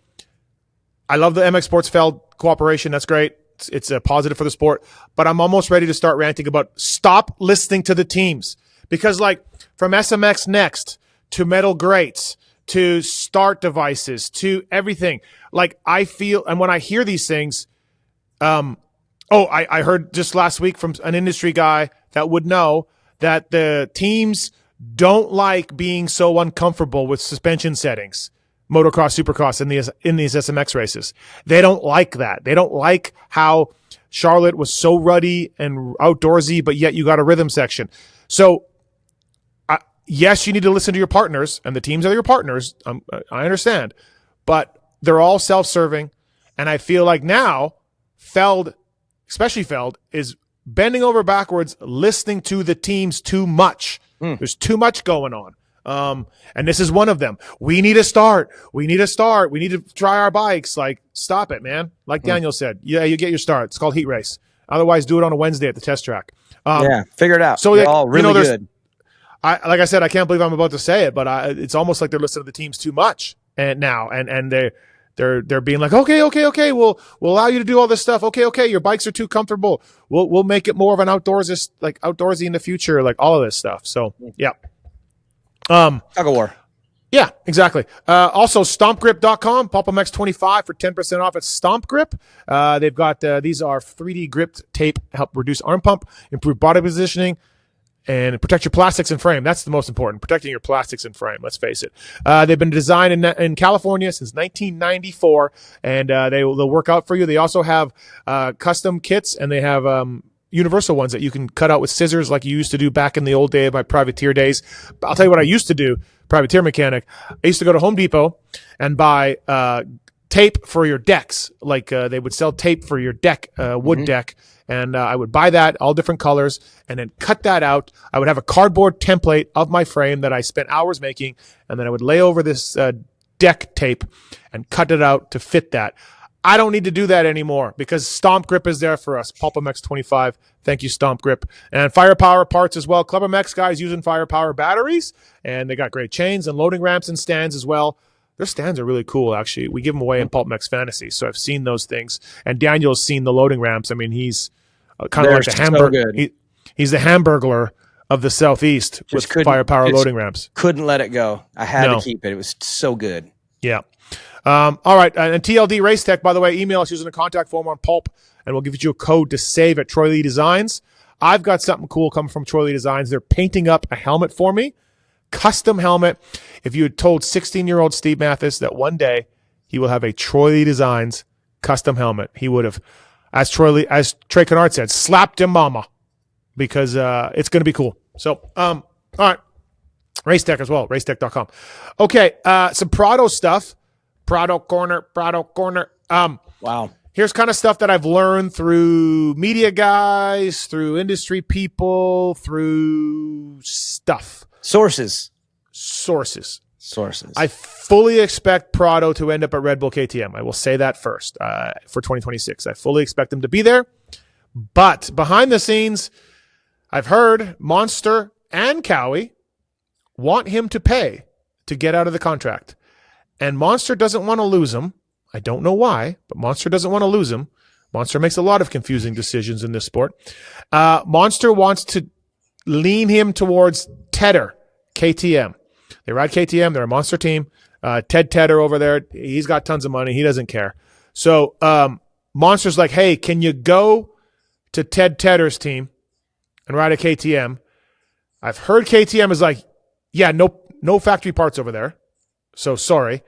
I love the MX Sports Feld cooperation. That's great. It's a positive for the sport. But I'm almost ready to start ranting about stop listening to the teams. Because like from SMX Next to metal grates to start devices to everything, like I feel, and when I hear these things, I heard just last week from an industry guy that would know that the teams don't like being so uncomfortable with suspension settings, motocross, supercross in these SMX races. They don't like that. They don't like how Charlotte was so ruddy and outdoorsy, but yet you got a rhythm section. So yes, you need to listen to your partners, and the teams are your partners. I understand, but they're all self-serving. And I feel like now Feld, especially Feld, is bending over backwards, listening to the teams too much. There's too much going on. And this is one of them. We need a start. We need to try our bikes. Like, stop it, man. Like Daniel said, you get your start. It's called heat race. Otherwise, do it on a Wednesday at the test track. Figure it out. So they're all really good. Like I said, I can't believe I'm about to say it, but it's almost like they're listening to the teams too much and they're being like, okay, we'll allow you to do all this stuff. Okay, your bikes are too comfortable. We'll make it more of an outdoorsy in the future, like all of this stuff. So yeah. Tug of war. Yeah, exactly. Also, stompgrip.com, PulpMX 25 for 10% off at Stomp Grip. They've got, these are 3D gripped tape, help reduce arm pump, improve body positioning, and protect your plastics and frame. That's the most important, protecting your plastics and frame, let's face it. They've been designed in California since 1994, and they'll work out for you. They also have custom kits, and they have universal ones that you can cut out with scissors like you used to do back in the old day of my privateer days. But I'll tell you what I used to do, privateer mechanic. I used to go to Home Depot and buy tape for your decks. Like they would sell tape for your deck, wood deck. And I would buy that, all different colors, and then cut that out. I would have a cardboard template of my frame that I spent hours making, and then I would lay over this deck tape and cut it out to fit that. I don't need to do that anymore because Stomp Grip is there for us. PulpMX 25. Thank you, Stomp Grip. And Firepower parts as well. CleverMX guys using Firepower batteries, and they got great chains and loading ramps and stands as well. Their stands are really cool, actually. We give them away in PulpMX Fantasy, so I've seen those things. And Daniel's seen the loading ramps. I mean, he's kind of like the hamburger. He's the Hamburglar of the Southeast with Firepower loading ramps. Couldn't let it go. I had to keep it. It was so good. Yeah. All right. And TLD Race Tech, by the way, email us using the contact form on Pulp and we'll give you a code to save at Troy Lee Designs. I've got something cool coming from Troy Lee Designs. They're painting up a helmet for me, custom helmet. If you had told 16-year-old Steve Matthes that one day he will have a Troy Lee Designs custom helmet, he would have, as Trey Canard said, slapped him mama, because it's going to be cool. So, all right. Race Tech as well, racetech.com. Okay, some Prado stuff. Prado Corner. Wow. Here's kind of stuff that I've learned through media guys, through industry people, through stuff. Sources. I fully expect Prado to end up at Red Bull KTM. I will say that first for 2026. I fully expect them to be there. But behind the scenes, I've heard Monster and Cowie want him to pay to get out of the contract. And Monster doesn't want to lose him. I don't know why, but Monster doesn't want to lose him. Monster makes a lot of confusing decisions in this sport. Monster wants to lean him towards Tedder, KTM. They ride KTM. They're a Monster team. Ted Tedder over there, he's got tons of money. He doesn't care. So Monster's like, hey, can you go to Ted Tedder's team and ride a KTM? I've heard KTM is like, yeah, no factory parts over there. So sorry.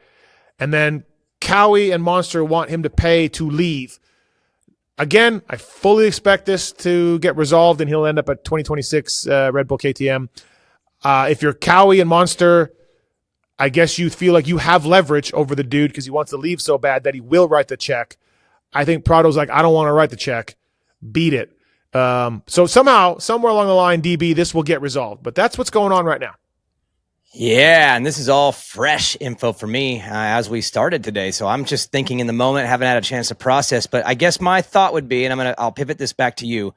And then Cowie and Monster want him to pay to leave. Again, I fully expect this to get resolved and he'll end up at 2026 Red Bull KTM. If you're Cowie and Monster, I guess you feel like you have leverage over the dude because he wants to leave so bad that he will write the check. I think Prado's like, I don't want to write the check. Beat it. So somehow, somewhere along the line, DB, this will get resolved. But that's what's going on right now. Yeah, and this is all fresh info for me as we started today. So I'm just thinking in the moment, haven't had a chance to process. But I guess my thought would be, and I'll pivot this back to you.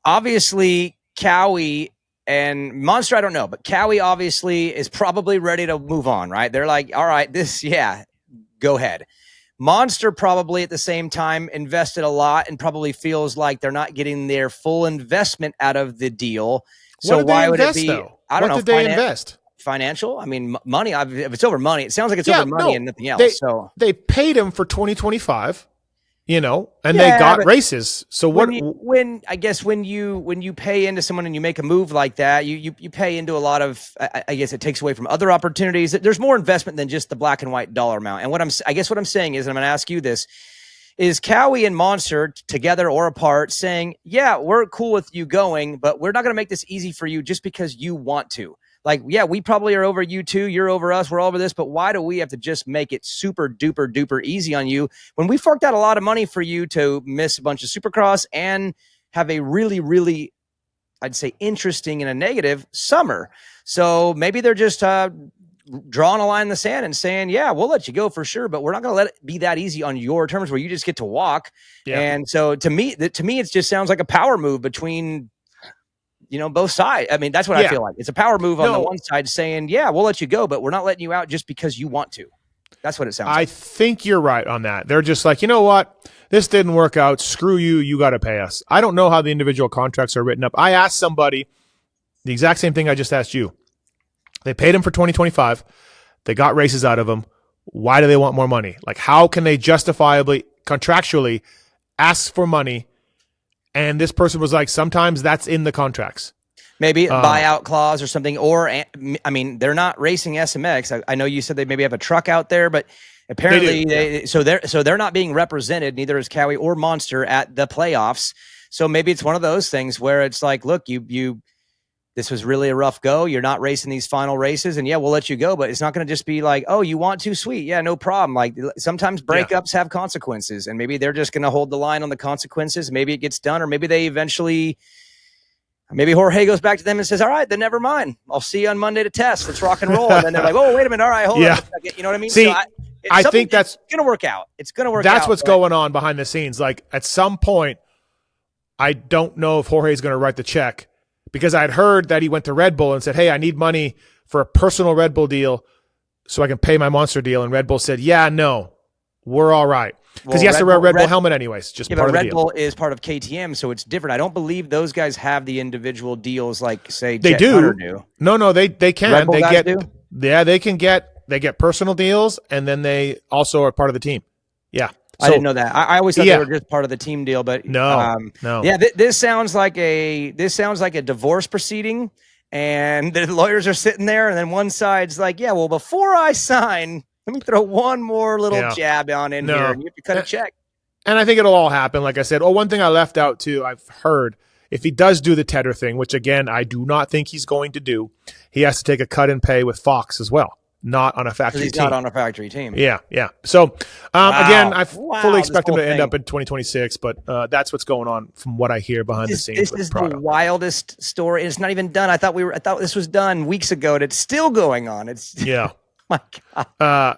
Obviously, Cowie and Monster, I don't know, but Cowie obviously is probably ready to move on, right? They're like, all right, go ahead. Monster probably at the same time invested a lot and probably feels like they're not getting their full investment out of the deal. So why would it be? Though? I don't know. What did they invest? Financial? I mean, money. If it's over money, it sounds like it's over money and nothing else. They paid him for 2025, and they got races. So when you pay into someone and you make a move like that, you pay into a lot of. I guess it takes away from other opportunities. There's more investment than just the black and white dollar amount. And what I'm saying is, and I'm going to ask you this: is Cowie and Monster together or apart saying, yeah, we're cool with you going, but we're not going to make this easy for you just because you want to. Like, yeah, we probably are over you too. You're over us. We're over this. But why do we have to just make it super duper duper easy on you when we forked out a lot of money for you to miss a bunch of Supercross and have a really, really, I'd say, interesting and a negative summer? So maybe they're just drawing a line in the sand and saying, yeah, we'll let you go for sure, but we're not going to let it be that easy on your terms where you just get to walk. Yeah. And so to me, it just sounds like a power move between both sides. I mean, that's what I feel like. It's a power move on the one side saying, yeah, we'll let you go, but we're not letting you out just because you want to. That's what it sounds like. I think you're right on that. They're just like, you know what? This didn't work out. Screw you. You got to pay us. I don't know how the individual contracts are written up. I asked somebody the exact same thing I just asked you. They paid him for 2025. They got races out of him. Why do they want more money? Like, how can they justifiably, contractually ask for money? And this person was like, sometimes that's in the contracts. Maybe a buyout clause or something. Or, I mean, they're not racing SMX. I know you said they maybe have a truck out there, but apparently they're not being represented. Neither is Cowie or Monster at the playoffs. So maybe it's one of those things where it's like, look, this was really a rough go. You're not racing these final races, and yeah, we'll let you go, but it's not going to just be like, oh, you want to? Sweet. Yeah, no problem. Like, sometimes breakups have consequences, and maybe they're just going to hold the line on the consequences. Maybe it gets done, or maybe maybe Jorge goes back to them and says, all right, then never mind. I'll see you on Monday to test. Let's rock and roll. And then they're like, oh, wait a minute. All right, hold on a second. You know what I mean? See, so I think that's going to work out. It's going to work out. That's what's going on behind the scenes. Like, at some point, I don't know if Jorge's going to write the check, because I'd heard that he went to Red Bull and said, hey, I need money for a personal Red Bull deal so I can pay my Monster deal. And Red Bull said, yeah, no, we're all right. Because he has to wear a Red Bull helmet anyways. Just part of the deal. Red Bull is part of KTM, so it's different. I don't believe those guys have the individual deals like, say, they Jett do. No, they can. Red Bull they guys get do? Yeah, they get personal deals, and then they also are part of the team. Yeah. I didn't know that. I always thought Yeah. they were just part of the team deal, but No. Yeah, this sounds like a divorce proceeding, and the lawyers are sitting there, and then one side's like, yeah, well, before I sign, let me throw one more little jab on in here, and you have to cut a check. And I think it'll all happen. Like I said, one thing I left out too, I've heard, if he does do the Tedder thing, which again, I do not think he's going to do, he has to take a cut and pay with Fox as well, not on a factory he's team. not on a factory team. Yeah. So, again, I fully expect him to end thing. up in 2026, but that's what's going on from what I hear behind the scenes. This with is Prado. the wildest story. It's not even done. I thought this was done weeks ago, and it's still going on. My God.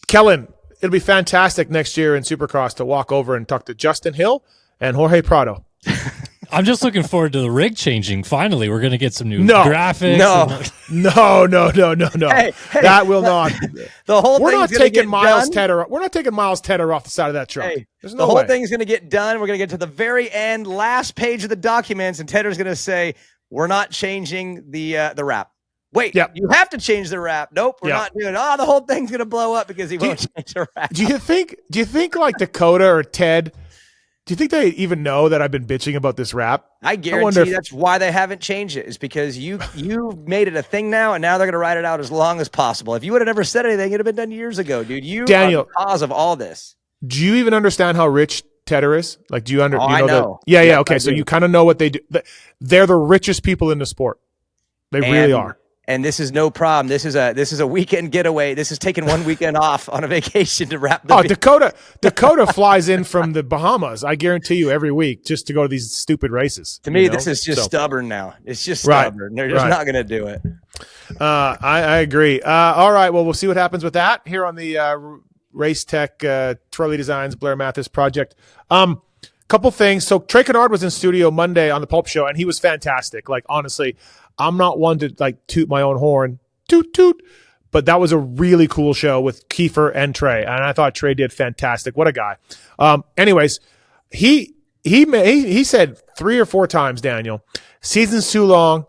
Kellen, it'll be fantastic next year in Supercross to walk over and talk to Justin Hill and Jorge Prado. I'm just looking forward to the rig changing. Finally, we're going to get some new graphics. No. Hey, that will not. The whole We're not thing's taking Miles done. Tedder. We're not taking Miles Tedder off the side of that truck. Hey, There's the no whole way. thing's going to get done. We're going to get to the very end, last page of the documents, and Tedder's going to say, "We're not changing the wrap." Wait, you have to change the wrap. Nope, we're not doing it. Oh, the whole thing's going to blow up because he won't change the wrap. Do you think like Dakota or Ted? Do you think they even know that I've been bitching about this rap? I guarantee that's why they haven't changed it, is because you made it a thing now, and now they're going to ride it out as long as possible. If you would have never said anything, it'd have been done years ago, dude. Daniel, are the cause of all this. Do you even understand how rich Tedder is? Like, do you I know. Yeah. Okay, so you kind of know what they do. They're the richest people in the sport. They really are. And this is no problem. This is a weekend getaway. This is taking one weekend off on a vacation to wrap the Dakota flies in from the Bahamas, I guarantee you, every week just to go to these stupid races. To me, this is just stubborn now. It's just stubborn. They're just not going to do it. I agree. All right, well, we'll see what happens with that here on the Race Tech Trolley Designs Blair Matthes project. Couple things. So Trey Canard was in studio Monday on the Pulp Show, and he was fantastic. Like, honestly, I'm not one to like toot my own horn, toot, but that was a really cool show with Kiefer and Trey, and I thought Trey did fantastic. What a guy. Anyways, he said 3 or 4 times, Daniel, season's too long.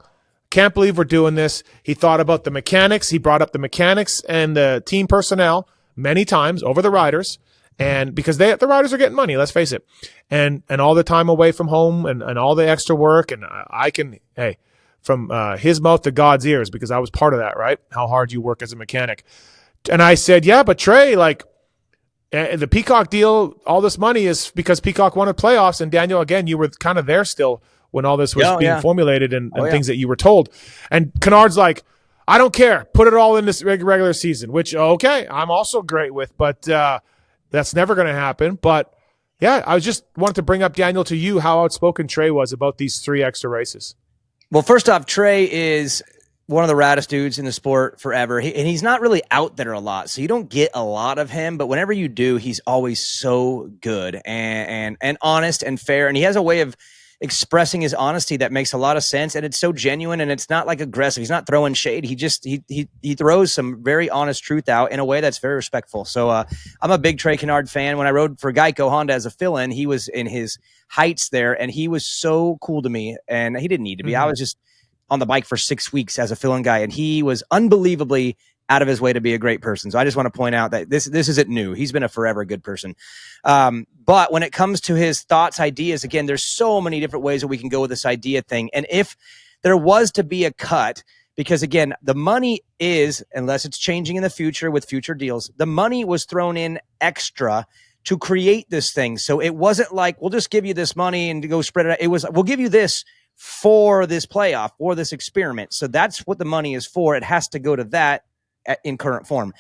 Can't believe we're doing this. He thought about the mechanics. He brought up the mechanics and the team personnel many times over the riders. And because the riders are getting money, let's face it, and all the time away from home and all the extra work. And from his mouth to God's ears, because I was part of that, right? How hard you work as a mechanic. And I said, yeah, but Trey, like the Peacock deal, all this money is because Peacock wanted playoffs. And Daniel, again, you were kind of there still when all this was being formulated and things that you were told. And Canard's like, I don't care. Put it all in this regular season, which, okay, I'm also great with, but that's never going to happen. But yeah, I just wanted to bring up, Daniel, to you, how outspoken Trey was about these 3 extra races. Well, first off, Trey is one of the raddest dudes in the sport forever. And he's not really out there a lot, so you don't get a lot of him. But whenever you do, he's always so good and honest and fair. And he has a way of expressing his honesty that makes a lot of sense, and it's so genuine, and it's not like aggressive. He's not throwing shade. He throws some very honest truth out in a way that's very respectful. So I'm a big Trey Canard fan. When I rode for Geico Honda as a fill-in, he was in his heights there, and he was so cool to me, and he didn't need to be. I was just on the bike for 6 weeks as a fill-in guy, and he was unbelievably out of his way to be a great person. So I just want to point out that this isn't new. He's been a forever good person. But when it comes to his thoughts, ideas, again, there's so many different ways that we can go with this idea thing. And if there was to be a cut, because again, the money is, unless it's changing in the future with future deals, the money was thrown in extra to create this thing. So it wasn't like, we'll just give you this money and to go spread it out. It was, we'll give you this for this playoff, for this experiment. So that's what the money is for. It has to go to that in current form.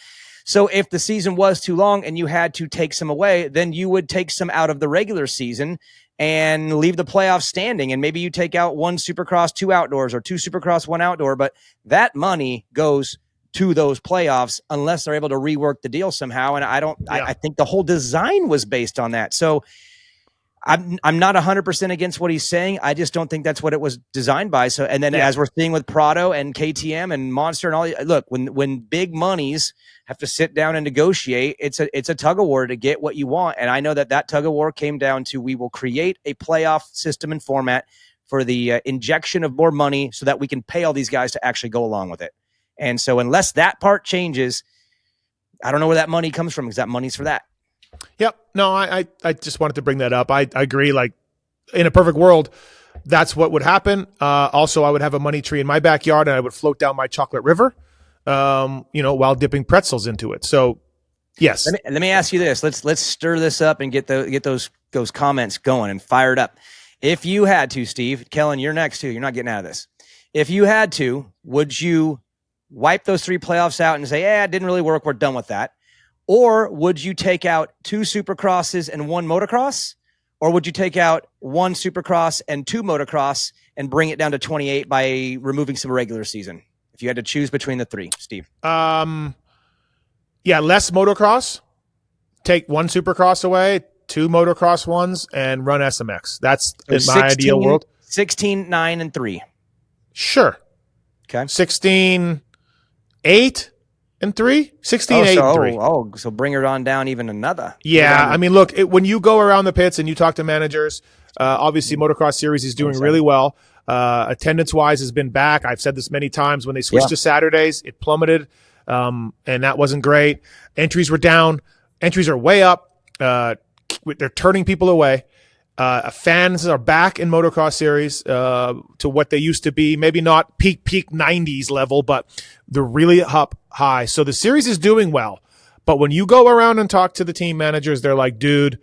So if the season was too long and you had to take some away, then you would take some out of the regular season and leave the playoffs standing. And maybe you take out 1 Supercross, 2 outdoors, or 2 Supercross, 1 outdoor. But that money goes to those playoffs unless they're able to rework the deal somehow. And I think the whole design was based on that. So I'm not 100% against what he's saying. I just don't think that's what it was designed by. So, and then as we're seeing with Prado and KTM and Monster and all, look, when big monies have to sit down and negotiate, it's a tug of war to get what you want. And I know that tug of war came down to, we will create a playoff system and format for the injection of more money so that we can pay all these guys to actually go along with it. And so unless that part changes, I don't know where that money comes from, because that money's for that. Yep. No, I just wanted to bring that up. I agree. Like, in a perfect world, that's what would happen. Also, I would have a money tree in my backyard, and I would float down my chocolate river, while dipping pretzels into it. So, yes. Let me ask you this. Let's stir this up and get those comments going and fired up. If you had to, Steve, Kellen, you're next too. You're not getting out of this. If you had to, would you wipe those 3 playoffs out and say, it didn't really work, we're done with that? Or would you take out 2 Supercrosses and 1 motocross? Or would you take out 1 Supercross and 2 motocross and bring it down to 28 by removing some regular season? If you had to choose between the 3, Steve. Less motocross. Take 1 Supercross away, 2 motocross ones, and run SMX. That's in my ideal world. 16, 9, and 3. Sure. Okay. 16, 8, and 3. 16, 8, and 3. So bring it on down even another. Yeah, I mean, look, when you go around the pits and you talk to managers, obviously Motocross Series is doing really well. Attendance-wise has been back. I've said this many times. When they switched to Saturdays, it plummeted, and that wasn't great. Entries were down. Entries are way up. They're turning people away. Fans are back in Motocross Series to what they used to be. Maybe not peak 90s level, but they're really up high. So the series is doing well. But when you go around and talk to the team managers, they're like, dude,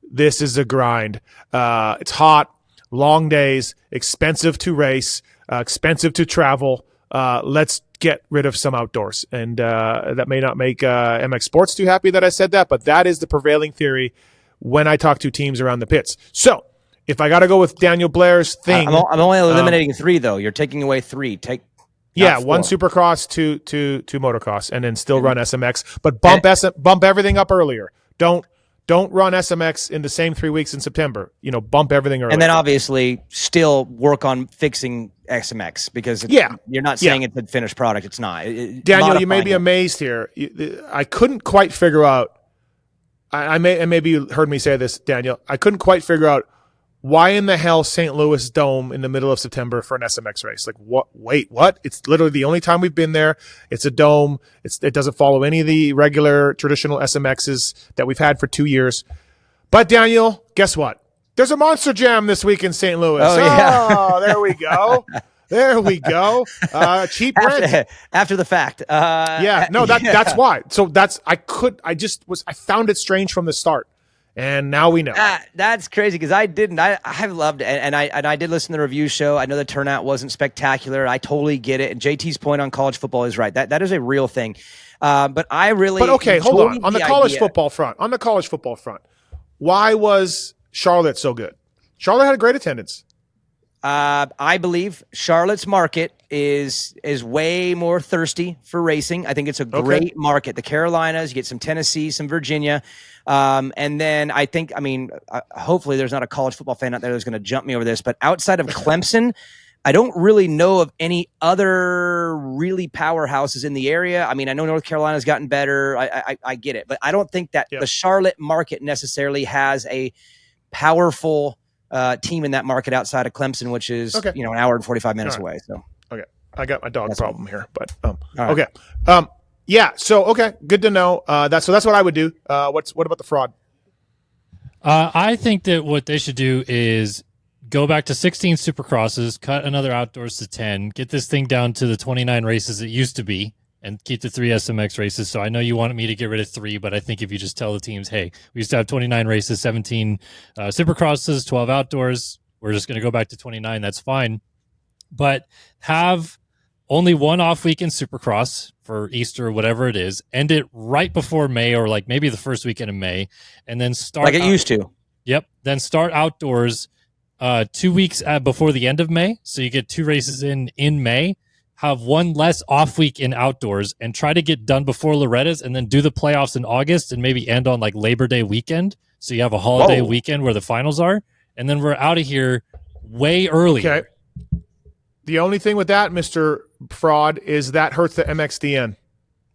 this is a grind. It's hot, long days, expensive to race, expensive to travel. Let's get rid of some outdoors. And that may not make MX Sports too happy that I said that, but that is the prevailing theory when I talk to teams around the pits. So if I got to go with Daniel Blair's thing, I'm only eliminating 3 though. You're taking away 3. 1 Supercross, two motocross, and then still run SMX, but bump everything up earlier. Don't run SMX in the same 3 weeks in September. Bump everything earlier. And then obviously still work on fixing SMX because you're not saying it's a finished product. It's not. Daniel, you may be amazed here. I couldn't quite figure out. Maybe you heard me say this, Daniel. I couldn't quite figure out why in the hell St. Louis Dome in the middle of September for an SMX race. Like, what? Wait, what? It's literally the only time we've been there. It's a dome. It doesn't follow any of the regular traditional SMXs that we've had for 2 years. But Daniel, guess what? There's a Monster Jam this week in St. Louis. Oh, there we go. There we go. Cheap rent. After the fact. That's why. So I found it strange from the start. And now we know. That's crazy because I didn't. I have loved it, and I did listen to the review show. I know the turnout wasn't spectacular. I totally get it. And JT's point on college football is right. That is a real thing. But okay, hold on. On the college football front, why was Charlotte so good? Charlotte had a great attendance. I believe Charlotte's market is way more thirsty for racing. I think it's a great market. The Carolinas, you get some Tennessee, some Virginia. And then hopefully there's not a college football fan out there that's going to jump me over this, but outside of Clemson, I don't really know of any other really powerhouses in the area. I mean, I know North Carolina's gotten better. I get it, but I don't think that the Charlotte market necessarily has a powerful team in that market outside of Clemson, which is an hour and 45 minutes away. So I got my dog problem here, but So good to know. That's what I would do. What about the fraud? I think that what they should do is go back to 16 Supercrosses, cut another outdoors to 10, get this thing down to the 29 races it used to be, and keep the 3 SMX races. So I know you wanted me to get rid of 3, but I think if you just tell the teams, hey, we used to have 29 races, 17 Supercrosses, 12 outdoors, we're just going to go back to 29, that's fine. But have only 1 off week in Supercross for Easter or whatever it is, end it right before May or like maybe the first weekend of May, and then start like it used to. Yep. Then start outdoors 2 weeks before the end of May. So you get 2 races in May, have 1 less off week in outdoors, and try to get done before Loretta's, and then do the playoffs in August and maybe end on like Labor Day weekend. So you have a holiday weekend where the finals are, and then we're out of here way earlier. Okay. The only thing with that, Mr. Fraud, is that hurts the MXDN.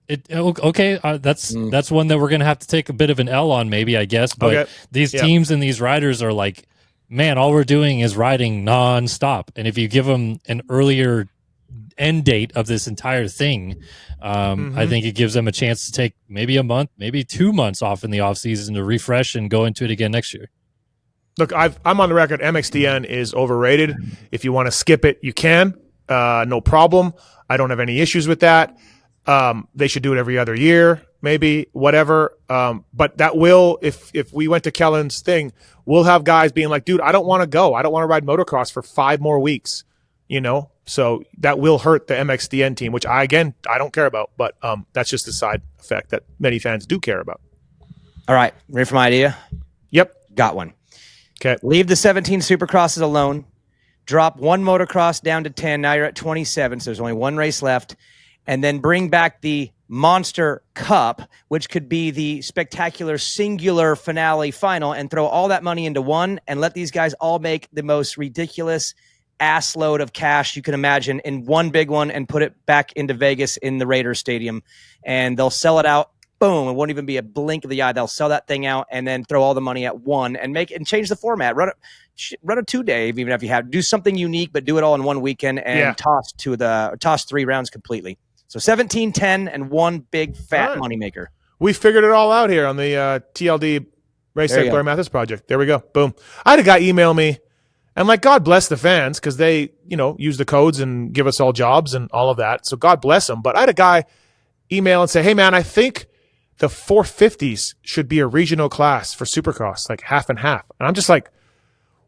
That's one that we're going to have to take a bit of an L on maybe, I guess. But these teams and these riders are like, man, all we're doing is riding nonstop. And if you give them an earlier end date of this entire thing. I think it gives them a chance to take maybe a month, maybe 2 months off in the off season to refresh and go into it again next year. Look, I'm on the record. MXDN is overrated. If you want to skip it, you can. No problem. I don't have any issues with that. They should do it every other year, maybe, whatever. But that will, if we went to Kellen's thing, we'll have guys being like, dude, I don't want to go. I don't want to ride motocross for 5 more weeks, you know? So that will hurt the MXDN team, which I don't care about. But that's just a side effect that many fans do care about. All right. Ready for my idea? Yep. Got one. Okay. Leave the 17 Supercrosses alone. Drop one motocross down to 10. Now you're at 27, so there's only one race left. And then bring back the Monster Cup, which could be the spectacular singular finale final, and throw all that money into one and let these guys all make the most ridiculous ass load of cash you can imagine in one big one and put it back into Vegas in the Raiders Stadium. And they'll sell it out. Boom. It won't even be a blink of the eye. They'll sell that thing out and then throw all the money at one and change the format. Run a 2-day, even if you have. Do something unique, but do it all in one weekend and toss 3 rounds completely. So 17, 10, and one big fat moneymaker. We figured it all out here on the TLD Race Tech Blair Matthes project. There we go. Boom. I had a guy email me, and like, God bless the fans because they, use the codes and give us all jobs and all of that. So God bless them. But I had a guy email and say, hey, man, I think the 450s should be a regional class for Supercross, like half and half. And I'm just like,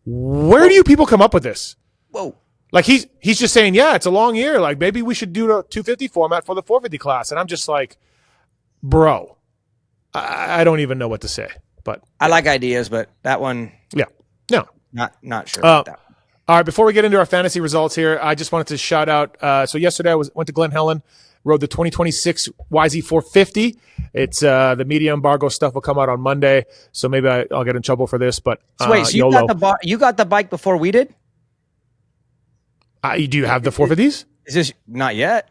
where do you people come up with this? Whoa. Like he's just saying, yeah, it's a long year. Like maybe we should do the 250 format for the 450 class. And I'm just like, bro, I don't even know what to say. But I like ideas, but that one, not sure about that. All right, before we get into our fantasy results here, I just wanted to shout out. So yesterday I went to Glen Helen, rode the 2026 YZ450. It's the media embargo stuff will come out on Monday, so maybe I'll get in trouble for this. But so wait, so you got the bike before we did? Do you have the 450s? Is this not yet?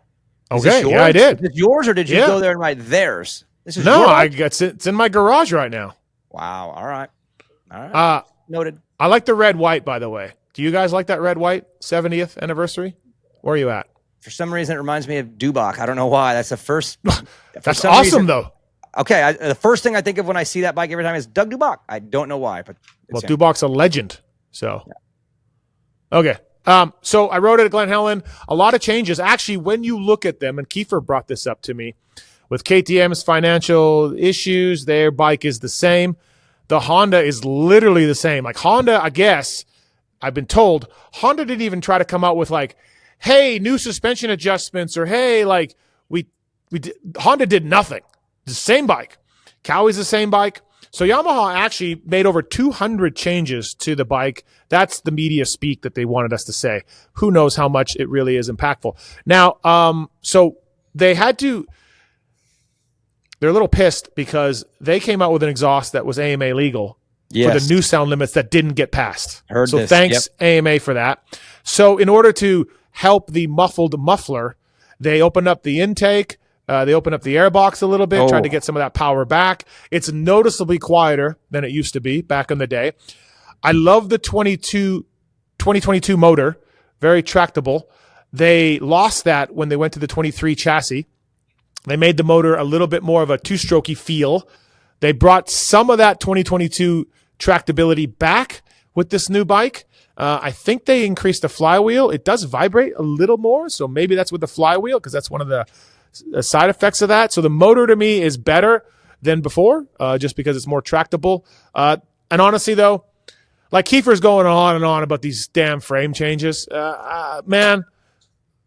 Okay, yeah, I did. Is it yours, or did you go there and ride theirs? This is it's in my garage right now. Wow. All right. Noted. I like the red white, by the way. Do you guys like that red white 70th anniversary? Where are you at? For some reason, it reminds me of Dubach. I don't know why. That's the first. That's awesome, though. Okay, the first thing I think of when I see that bike every time is Doug Dubach. I don't know why, but Dubach's a legend. So, okay. So I rode it at Glen Helen. A lot of changes. Actually, when you look at them, and Kiefer brought this up to me, with KTM's financial issues, their bike is the same. The Honda is literally the same. Like Honda, I guess, I've been told, Honda didn't even try to come out with like, hey, new suspension adjustments, or hey, like Honda did nothing. The same bike. Cowie's the same bike. So Yamaha actually made over 200 changes to the bike. That's the media speak that they wanted us to say. Who knows how much it really is impactful. Now, so they had to, they're a little pissed because they came out with an exhaust that was AMA legal for the new sound limits that didn't get passed. Thanks AMA for that. So in order to help the muffled muffler, they opened up the intake. They opened up the airbox a little bit, tried to get some of that power back. It's noticeably quieter than it used to be back in the day. I love the 2022 motor, very tractable. They lost that when they went to the 23 chassis. They made the motor a little bit more of a two-strokey feel. They brought some of that 2022 tractability back with this new bike. I think they increased the flywheel. It does vibrate a little more, so maybe that's with the flywheel because that's one of the side effects of that. So the motor to me is better than before, just because it's more tractable. And honestly, though, like Kiefer's going on and on about these damn frame changes. Man,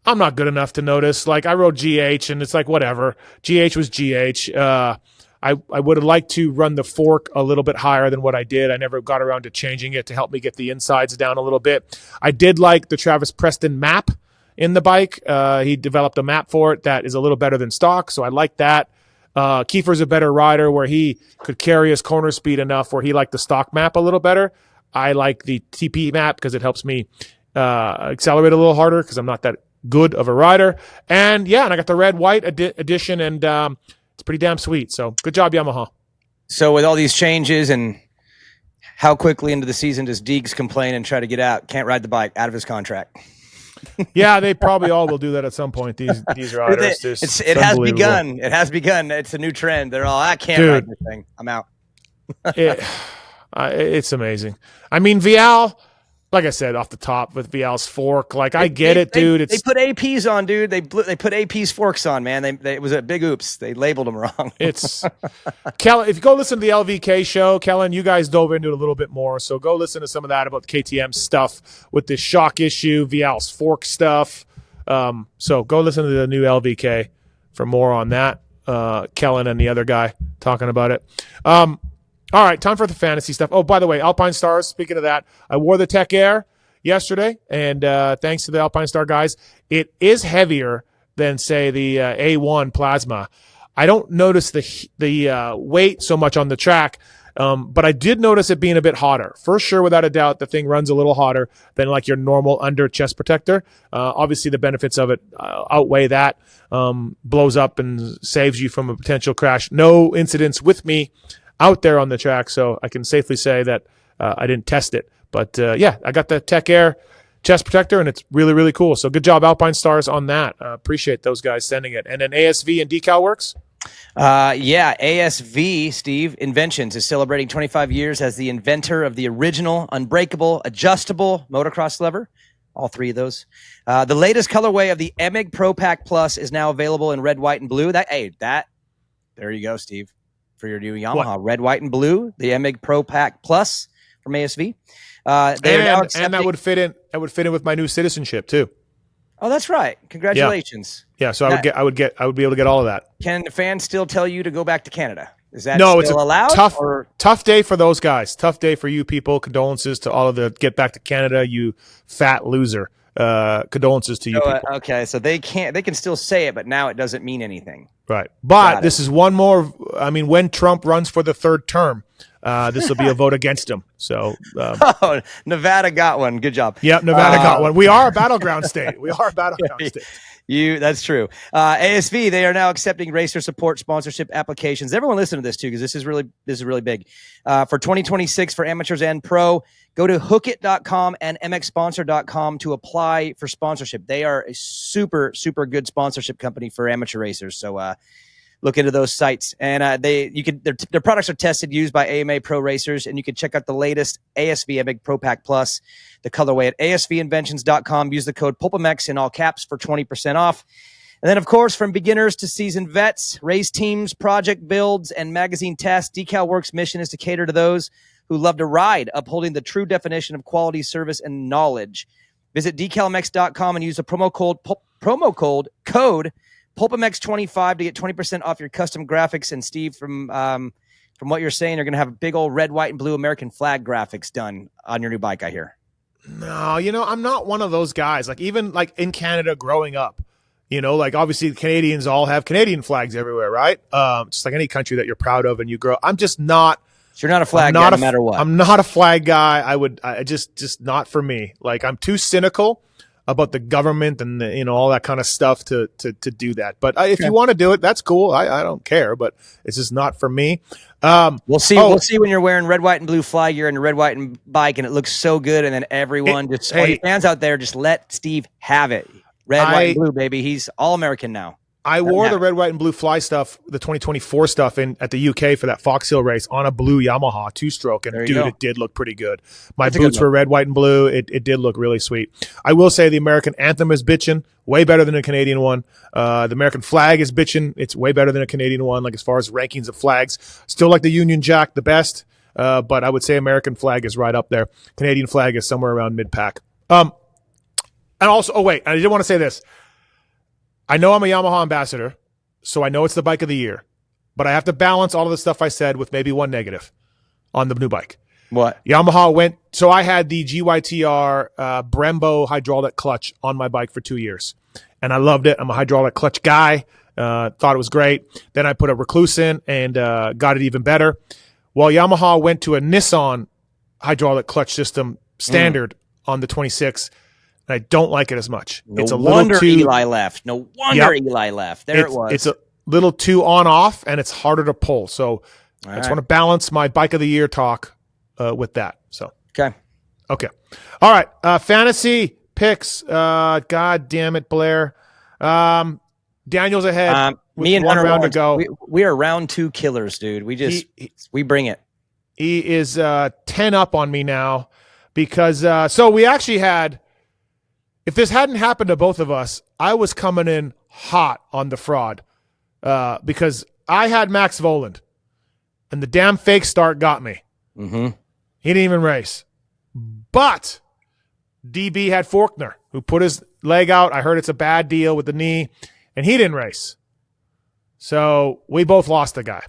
I'm not good enough to notice. Like I rode GH and it's like, whatever. GH was GH. I would have liked to run the fork a little bit higher than what I did. I never got around to changing it to help me get the insides down a little bit. I did like the Travis Preston map in the bike. He developed a map for it that is a little better than stock, so I like that. Kiefer's a better rider where he could carry his corner speed enough where he liked the stock map a little better. I like the TP map because it helps me accelerate a little harder because I'm not that good of a rider. And I got the red white edition, and it's pretty damn sweet. So good job, Yamaha. So with all these changes, and how quickly into the season does Deegs complain and try to get out? Can't ride the bike, out of his contract. Yeah, they probably all will do that at some point. These riders. It has begun. It has begun. It's a new trend. They're all, I can't ride this thing. I'm out. It's amazing. I mean, Vial, like I said off the top with Vial's fork, like I get it, dude. They put APs on, dude. They put AP's forks on, man. It was a big oops. They labeled them wrong. It's Kellen. If you go listen to the LVK show, Kellen, you guys dove into it a little bit more. So go listen to some of that about the KTM stuff with this shock issue, Vial's fork stuff. So go listen to the new LVK for more on that. Kellen and the other guy talking about it. All right, time for the fantasy stuff. Oh, by the way, Alpine Stars, speaking of that, I wore the Tech Air yesterday, and thanks to the Alpine Star guys, it is heavier than, say, the A1 Plasma. I don't notice the weight so much on the track, but I did notice it being a bit hotter. For sure, without a doubt, the thing runs a little hotter than like your normal under chest protector. Obviously, the benefits of it outweigh that. Blows up and saves you from a potential crash. No incidents with me out there on the track, so I can safely say that I didn't test it. But yeah, I got the Tech Air chest protector, and it's really, really cool. So good job, Alpine Stars, on that. Appreciate those guys sending it. And then ASV and Decal Works? Yeah, ASV, Steve, Inventions, is celebrating 25 years as the inventor of the original unbreakable, adjustable motocross lever. All three of those. The latest colorway of the EMIG Pro Pack Plus is now available in red, white, and blue. There you go, Steve. For your new Yamaha, red, white, and blue, the EMIG Pro Pack Plus from ASV. And that would fit in. That would fit in with my new citizenship too. Oh, that's right. Congratulations. Yeah. So I would be able to get all of that. Can the fans still tell you to go back to Canada? Is that still allowed? Tough day for those guys. Tough day for you people. Condolences to all of the get back to Canada, you fat loser. Condolences to you people. Okay, so they can still say it, but now it doesn't mean anything. Right. But this is one more. I mean, when Trump runs for the third term, this will be a vote against him. So Nevada got one. Good job. Yep, Nevada got one. We are a battleground state. That's true. ASV, they are now accepting racer support sponsorship applications. Everyone listen to this too, because this is really big. For 2026 for amateurs and pro, go to hookit.com and mxsponsor.com to apply for sponsorship. They are a super, super good sponsorship company for amateur racers. So look into those sites, and their products are tested, used by AMA pro racers, and you can check out the latest ASV EMIG Pro Pack Plus, the colorway at asvinventions.com. Use the code PulpMX in all caps for 20% off. And then, of course, from beginners to seasoned vets, race teams, project builds, and magazine tests, Decal Works' mission is to cater to those who love to ride, upholding the true definition of quality, service, and knowledge. Visit decalmx.com and use the promo code PulpMX25 to get 20% off your custom graphics. And Steve, from what you're saying, you're going to have big old red, white, and blue American flag graphics done on your new bike, I hear. No, I'm not one of those guys. Like, even like in Canada growing up, like obviously the Canadians all have Canadian flags everywhere, right? Just like any country that you're proud of and you grow. I'm just not. So you're not a flag guy no matter what. I'm not a flag guy. I just not for me. Like, I'm too cynical about the government and all that kind of stuff to do that. But if you want to do it, that's cool. I don't care, but it's just not for me. We'll see. We'll see when you're wearing red, white, and blue flag gear and a red, white, and bike, and it looks so good. And then everyone all you fans out there, just let Steve have it. Red, white, and blue, baby. He's all American now. I wore the red, white, and blue fly stuff, the 2024 stuff at the UK for that Fox Hill race on a blue Yamaha 2-stroke. And dude, it did look pretty good. My boots were red, white, and blue. It did look really sweet. I will say the American anthem is bitchin', way better than a Canadian one. The American flag is bitchin'. It's way better than a Canadian one. Like, as far as rankings of flags, still like the Union Jack the best. But I would say American flag is right up there. Canadian flag is somewhere around mid-pack. And also, I did want to say this. I know I'm a Yamaha ambassador, so I know it's the bike of the year, but I have to balance all of the stuff I said with maybe one negative on the new bike. What? Yamaha so I had the GYTR Brembo hydraulic clutch on my bike for 2 years, and I loved it. I'm a hydraulic clutch guy. Thought it was great. Then I put a Recluse in and got it even better. Well, Yamaha went to a Nissan hydraulic clutch system standard on the 26. And I don't like it as much. It's a little too. Eli left. No wonder Eli left. It was. It's a little too on-off, and it's harder to pull. So I just want to balance my bike of the year talk with that. So okay. All right. Fantasy picks. God damn it, Blair. Daniel's ahead. Me and one Hunter round to Lawrence, go. we are round 2 killers, dude. We bring it. He is 10 up on me now because so we actually had, if this hadn't happened to both of us, I was coming in hot on the fraud because I had Max Voland and the damn fake start got me. Mm-hmm. He didn't even race. But DB had Faulkner, who put his leg out. I heard it's a bad deal with the knee, and he didn't race. So we both lost the guy.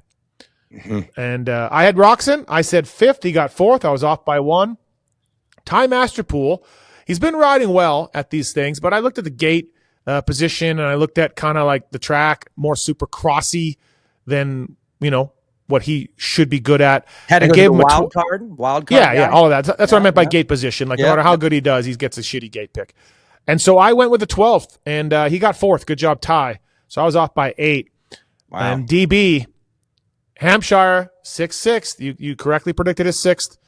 Mm-hmm. And I had Roxon. I said 5th. He got 4th. I was off by 1. Ty Masterpool, he's been riding well at these things, but I looked at the gate position, and I looked at kind of like the track, more super crossy than, what he should be good at. Had to go to the wild card. Yeah, all of that. That's what I meant by gate position. Like no matter how good he does, he gets a shitty gate pick. And so I went with the 12th, and he got 4th. Good job, Ty. So I was off by 8. Wow. And DB, Hampshire, 6th. You correctly predicted his 6th.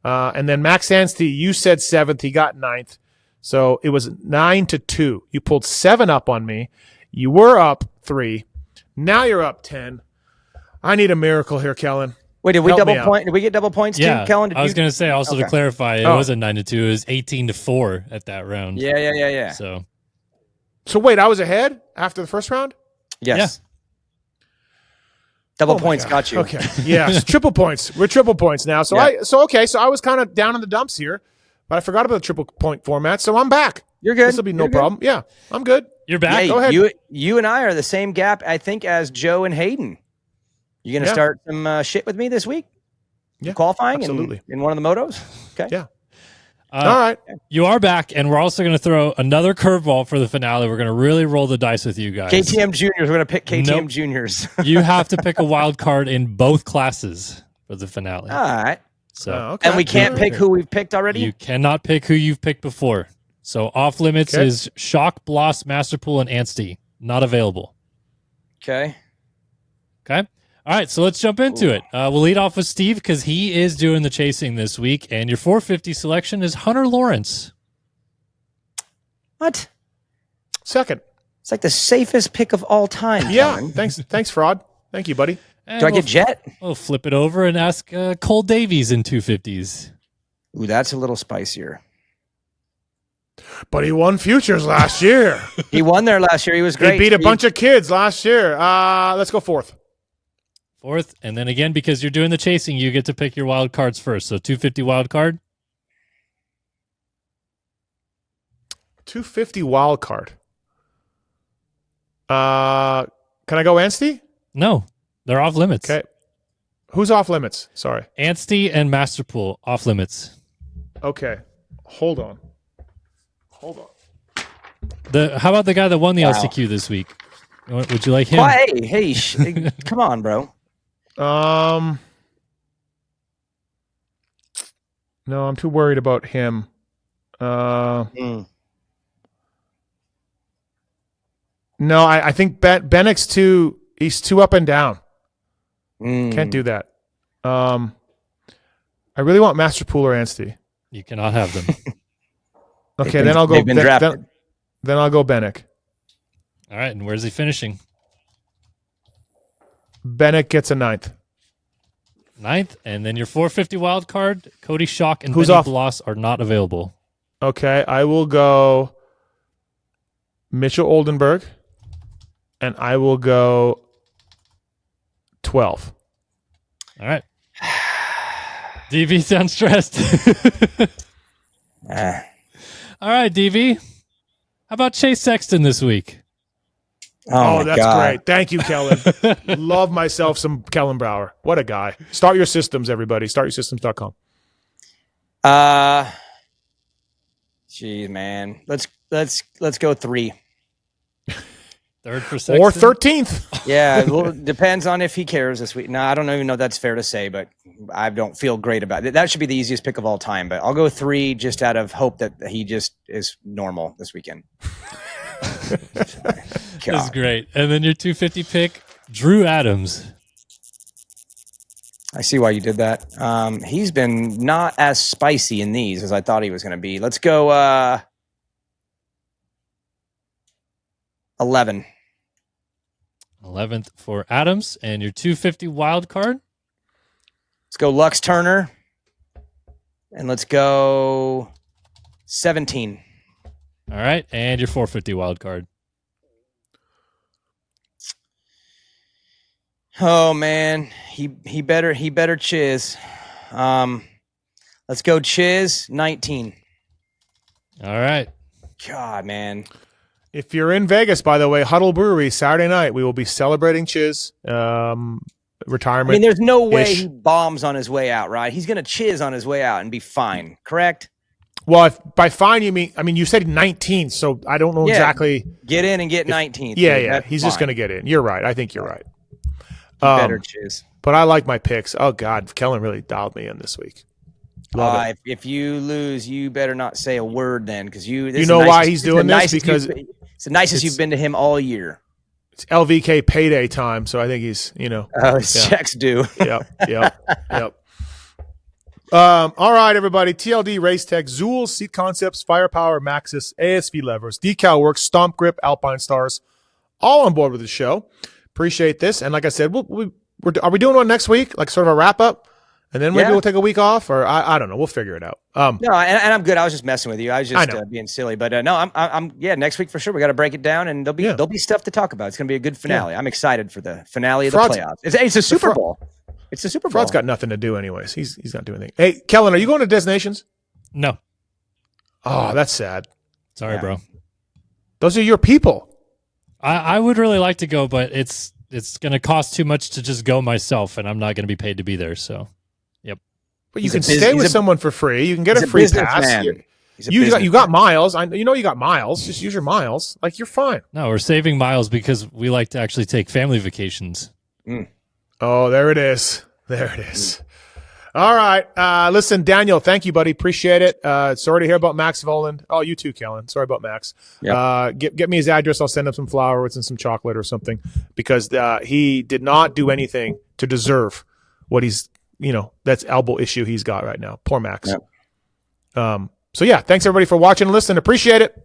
And then Max Anstey, you said 7th. He got 9th. So it was 9-2. You pulled 7 up on me. You were up 3. Now you're up 10. I need a miracle here, Kellen. Wait, did we double point? Did we get double points too, Kellen? I was going to say also to clarify, it wasn't 9-2. It was 18-4 at that round. Yeah. So wait, I was ahead after the first round? Yes. Yeah. Double points got you. Okay. Yes, triple points. We're triple points now. So I was kind of down in the dumps here, but I forgot about the triple point format. So I'm back. You're good. This will be no problem. Yeah, I'm good. You're back. Yeah, go ahead. You and I are the same gap, I think, as Joe and Hayden. You going to start some shit with me this week? Yeah, qualifying absolutely. in one of the motos? Okay. Yeah. All right. You are back, and we're also going to throw another curveball for the finale. We're going to really roll the dice with you guys. KTM Juniors. We're going to pick KTM Juniors. You have to pick a wild card in both classes for the finale. All right. So, okay. And we can't pick who we've picked already? You cannot pick who you've picked before. So off limits is Shock, Bloss, Masterpool, and Anstey. Not available. Okay. All right, so let's jump into it. We'll lead off with Steve because he is doing the chasing this week, and your 450 selection is Hunter Lawrence. What? Second. It's like the safest pick of all time. Yeah. Kellen. Thanks, Fraud. Thank you, buddy. And Do I get Jett? We'll flip it over and ask Cole Davies in 250s. Ooh, that's a little spicier. But he won Futures last year. He won there last year. He was great. He beat a bunch of kids last year. Let's go 4th. 4th, and then again, because you're doing the chasing, you get to pick your wild cards first. So 250 wild card. 250 wild card. Can I go Anstey? No, they're off limits. Okay. Who's off limits? Sorry. Anstey and Masterpool off limits. Okay. Hold on. How about the guy that won the LCQ this week? Would you like him? Oh, hey, come on, bro. No, I'm too worried about him. No, I think Bennick's he's too up and down. Can't do that. I really want Masterpool or Anstey. You cannot have them. Okay, then I'll go. Then I'll go Bennick. All right, and where's he finishing? Bennick gets a 9th. 9th, and then your 450 wild card, Cody Shock and Who's Benny off? Bloss are not available. Okay, I will go Mitchell Oldenburg, and I will go 12. All right. DV sounds stressed. All right, DV. How about Chase Sexton this week? Oh, that's great. Thank you, Kellen. Love myself some Kellen Brower. What a guy. Start your systems, everybody. StartYourSystems.com. Geez, man. Let's go 3. 3rd for Sexton? Or 13th. Yeah, well, it depends on if he cares this week. No, I don't even know if that's fair to say, but I don't feel great about it. That should be the easiest pick of all time, but I'll go 3 just out of hope that he just is normal this weekend. That's great. And then your 250 pick, Drew Adams. I see why you did that. He's been not as spicy in these as I thought he was going to be. Let's go 11. 11th for Adams, and your 250 wild card. Let's go Lux Turner, and let's go 17. All right, and your 450 wild card. Oh man, he better chiz. Let's go chiz 19. All right. God, man. If you're in Vegas, by the way, Huddle Brewery, Saturday night, we will be celebrating Chiz retirement. I mean, there's no way he bombs on his way out, right? He's going to chiz on his way out and be fine, correct? Well, if by fine you mean, you said 19, so I don't know exactly. Get in and get 19. Yeah. He's just going to get in. You're right. I think you're right. Better chiz. But I like my picks. Oh, God. Kellen really dialed me in this week. Love it. If you lose, you better not say a word then, because you know why he's doing this? Because it's the nicest you've been to him all year. It's LVK payday time, so I think he's, his checks due. Yep. All right, everybody. TLD, Race Tech, Zool, Seat Concepts, Firepower, Maxxis, ASV Levers, Decal Works, Stomp Grip, Alpine Stars, all on board with the show. Appreciate this. And like I said, are we doing one next week, like sort of a wrap up? And then maybe we'll take a week off, or I don't know. We'll figure it out. No, and I'm good. I was just messing with you. I was just being silly. But no, I'm next week for sure. We got to break it down, and there'll be stuff to talk about. It's going to be a good finale. Yeah. I'm excited for the finale of the playoffs. It's a Super Bowl. It's the Super Bowl. Fraud's got nothing to do anyways. He's not doing anything. Hey, Kellen, are you going to Destinations? No. Oh, that's sad. Sorry, bro. Those are your people. I would really like to go, but it's going to cost too much to just go myself, and I'm not going to be paid to be there. So, yep. But you can stay with someone for free. You can get a free pass. You got miles. You got miles. Just use your miles. Like, you're fine. No, we're saving miles because we like to actually take family vacations. Oh, there it is. All right. Listen, Daniel, thank you, buddy. Appreciate it. Sorry to hear about Max Voland. Oh, you too, Kellen. Sorry about Max. Yep. Get me his address. I'll send him some flowers and some chocolate or something, because he did not do anything to deserve what he's, that's elbow issue he's got right now. Poor Max. Yep. So yeah, thanks everybody for watching and listening. Appreciate it.